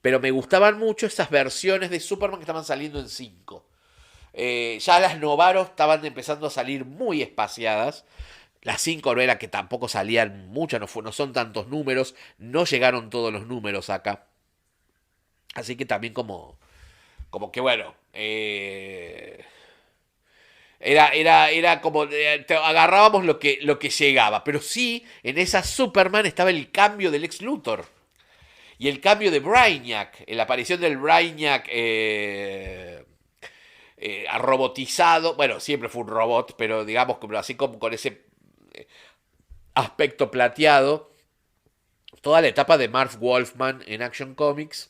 pero me gustaban mucho esas versiones de Superman que estaban saliendo en 5. Ya las Novaro estaban empezando a salir muy espaciadas. Las 5 no era que tampoco salían muchas, no son tantos números, no llegaron todos los números acá. Así que también como que bueno, era como, agarrábamos lo que llegaba. Pero sí, en esa Superman estaba el cambio del Lex Luthor. Y el cambio de Brainiac, la aparición del Brainiac robotizado, bueno, siempre fue un robot, pero digamos como así como con ese aspecto plateado. Toda la etapa de Marv Wolfman en Action Comics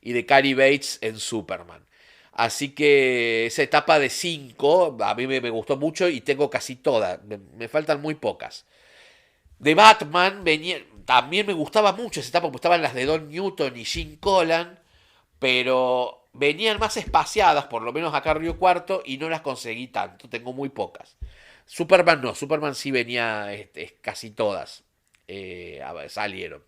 y de Cary Bates en Superman. Así que esa etapa de 5 a mí me gustó mucho y tengo casi todas, me faltan muy pocas. De Batman también me gustaba mucho esa etapa, porque estaban las de Don Newton y Jim Collan, pero venían más espaciadas, por lo menos acá Río Cuarto, y no las conseguí tanto, tengo muy pocas. Superman no, Superman sí venía casi todas, salieron.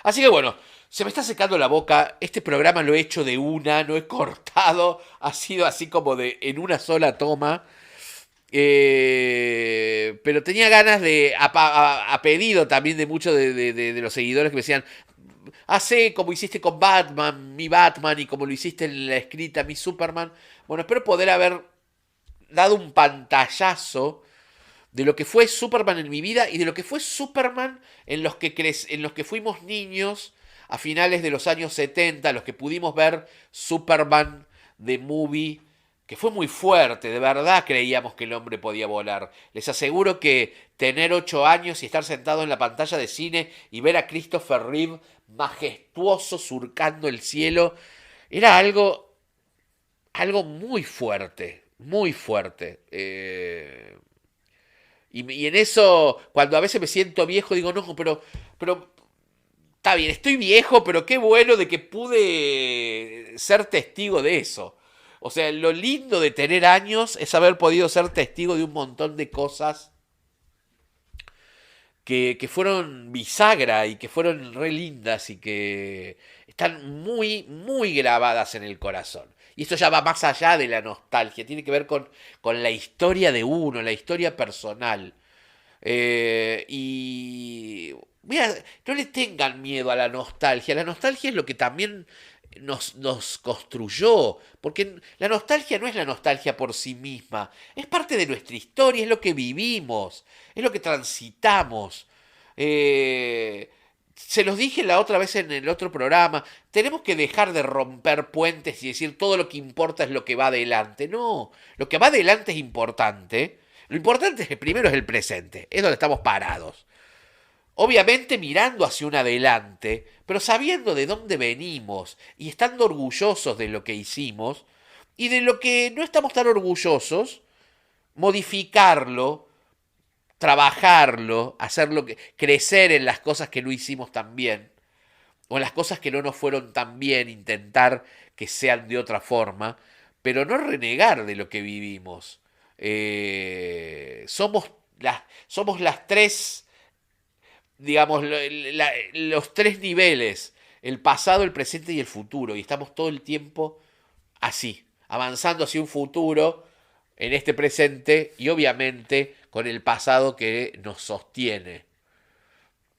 Así que bueno, se me está secando la boca, este programa lo he hecho de una, no he cortado, ha sido así como en una sola toma. Pero tenía ganas a pedido también de muchos de los seguidores que me decían, hace como hiciste con Batman, mi Batman, y como lo hiciste en la escrita, mi Superman. Bueno, espero poder haber dado un pantallazo de lo que fue Superman en mi vida y de lo que fue Superman en en los que fuimos niños a finales de los años 70, los que pudimos ver Superman de movie, que fue muy fuerte, de verdad creíamos que el hombre podía volar. Les aseguro que tener 8 años y estar sentado en la pantalla de cine y ver a Christopher Reeve majestuoso surcando el cielo, era algo muy fuerte, muy fuerte. Y en eso, cuando a veces me siento viejo, digo, no, pero está bien, estoy viejo, pero qué bueno de que pude ser testigo de eso. O sea, lo lindo de tener años es haber podido ser testigo de un montón de cosas que fueron bisagra y que fueron re lindas y que están muy, muy grabadas en el corazón. Y esto ya va más allá de la nostalgia, tiene que ver con la historia de uno, la historia personal. Y no le tengan miedo a la nostalgia. La nostalgia es lo que también nos construyó. Porque la nostalgia no es la nostalgia por sí misma. Es parte de nuestra historia, es lo que vivimos, es lo que transitamos. Se los dije la otra vez en el otro programa. Tenemos que dejar de romper puentes y decir todo lo que importa es lo que va adelante. No, lo que va adelante es importante. Lo importante es que primero es el presente, es donde estamos parados. Obviamente mirando hacia un adelante, pero sabiendo de dónde venimos y estando orgullosos de lo que hicimos y de lo que no estamos tan orgullosos, modificarlo, trabajarlo, hacerlo crecer en las cosas que no hicimos tan bien o en las cosas que no nos fueron tan bien, intentar que sean de otra forma, pero no renegar de lo que vivimos. Somos las tres, digamos, los tres niveles, el pasado, el presente y el futuro, y estamos todo el tiempo así, avanzando hacia un futuro en este presente y obviamente con el pasado que nos sostiene.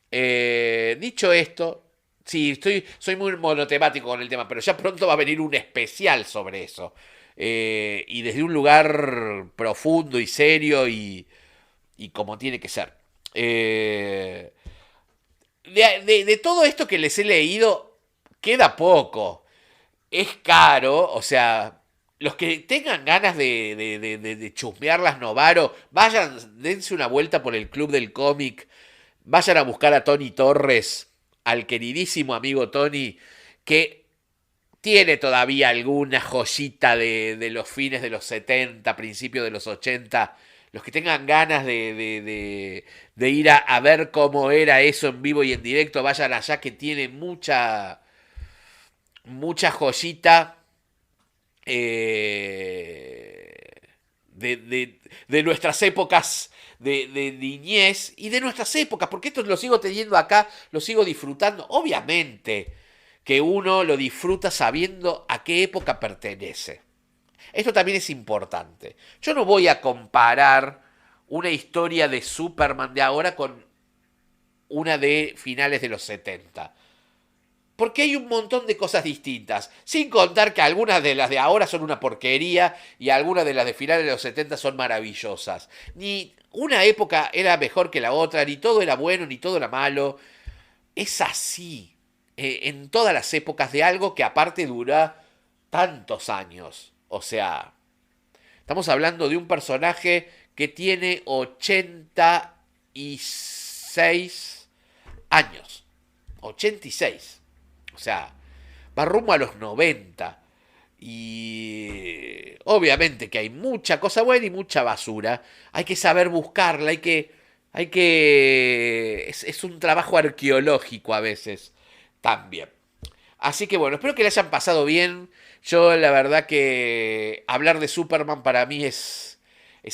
Dicho esto, sí, soy muy monotemático con el tema, pero ya pronto va a venir un especial sobre eso. Y desde un lugar profundo y serio y como tiene que ser. De todo esto que les he leído, queda poco. Es caro, o sea, los que tengan ganas de chusmear las Novaro, vayan, dense una vuelta por el Club del Cómic, vayan a buscar a Tony Torres, al queridísimo amigo Tony, que tiene todavía alguna joyita de los fines de los 70, principios de los 80. Los que tengan ganas de ir a ver cómo era eso en vivo y en directo, vayan allá que tiene mucha joyita de nuestras épocas de niñez y de nuestras épocas, porque esto lo sigo teniendo acá, lo sigo disfrutando. Obviamente que uno lo disfruta sabiendo a qué época pertenece. Esto también es importante. Yo no voy a comparar una historia de Superman de ahora con una de finales de los 70. Porque hay un montón de cosas distintas. Sin contar que algunas de las de ahora son una porquería y algunas de las de finales de los 70 son maravillosas. Ni una época era mejor que la otra, ni todo era bueno, ni todo era malo. Es así. En todas las épocas de algo que aparte dura tantos años. O sea, estamos hablando de un personaje que tiene 86 años. 86. O sea, va rumbo a los 90. Y obviamente que hay mucha cosa buena y mucha basura. Hay que saber buscarla, es un trabajo arqueológico a veces también. Así que bueno, espero que le hayan pasado bien. Yo la verdad que hablar de Superman para mí es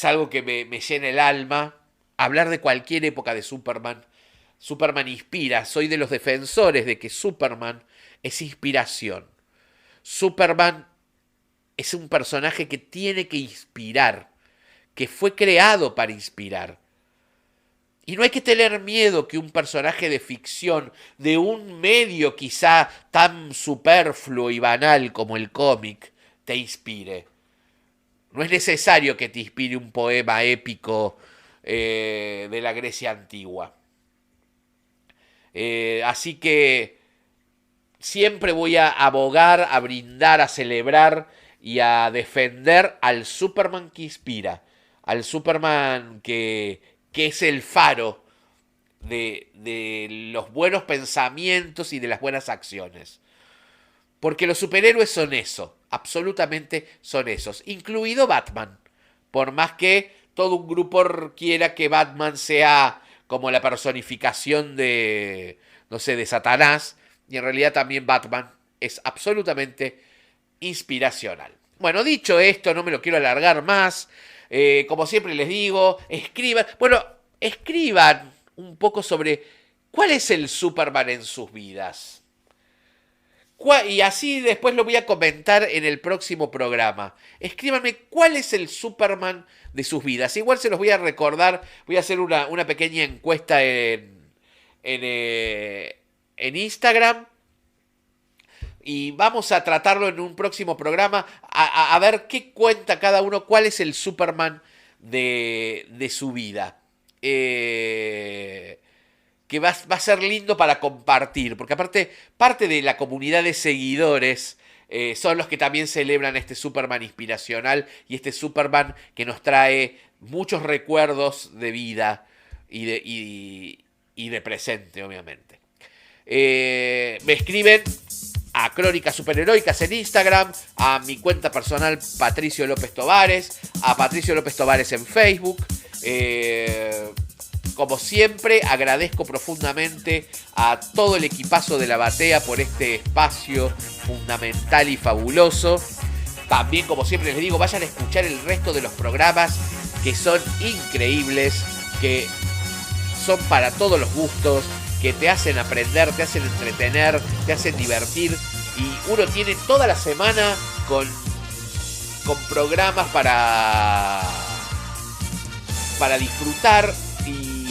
algo que me llena el alma. Hablar de cualquier época de Superman. Superman inspira. Soy de los defensores de que Superman es inspiración. Superman es un personaje que tiene que inspirar, que fue creado para inspirar. Y no hay que tener miedo que un personaje de ficción, de un medio quizá tan superfluo y banal como el cómic, te inspire. No es necesario que te inspire un poema épico de la Grecia antigua. Así que siempre voy a abogar, a brindar, a celebrar y a defender al Superman que inspira, al Superman que es el faro de los buenos pensamientos y de las buenas acciones. Porque los superhéroes son eso, absolutamente son esos, incluido Batman. Por más que todo un grupo quiera que Batman sea como la personificación de, no sé, de Satanás, y en realidad también Batman es absolutamente inspiracional. Bueno, dicho esto, no me lo quiero alargar más. Como siempre les digo, escriban un poco sobre cuál es el Superman en sus vidas. Y así después lo voy a comentar en el próximo programa. Escríbanme cuál es el Superman de sus vidas. Igual se los voy a recordar, voy a hacer una pequeña encuesta en Instagram. Y vamos a tratarlo en un próximo programa, a ver qué cuenta cada uno, cuál es el Superman de su vida. Que va a ser lindo para compartir, porque aparte parte de la comunidad de seguidores son los que también celebran este Superman inspiracional y este Superman que nos trae muchos recuerdos de vida y de presente, obviamente. Me escriben a Crónicas Superheroicas en Instagram, a mi cuenta personal Patricio López Tovares, a Patricio López Tovares en Facebook. Como siempre, agradezco profundamente a todo el equipazo de La Batea por este espacio fundamental y fabuloso. También, como siempre les digo, vayan a escuchar el resto de los programas que son increíbles, que son para todos los gustos, que te hacen aprender, te hacen entretener, te hacen divertir. Y uno tiene toda la semana con programas para disfrutar. Y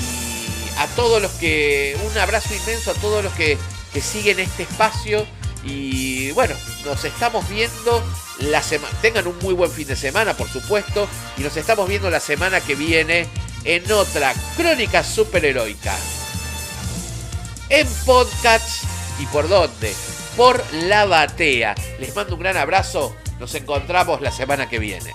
a todos los que, un abrazo inmenso a todos los que siguen este espacio. Y bueno, nos estamos viendo la semana. Tengan un muy buen fin de semana, por supuesto. Y nos estamos viendo la semana que viene en otra Crónica Superheroica. En podcast. ¿Y por dónde? Por La Batea. Les mando un gran abrazo. Nos encontramos la semana que viene.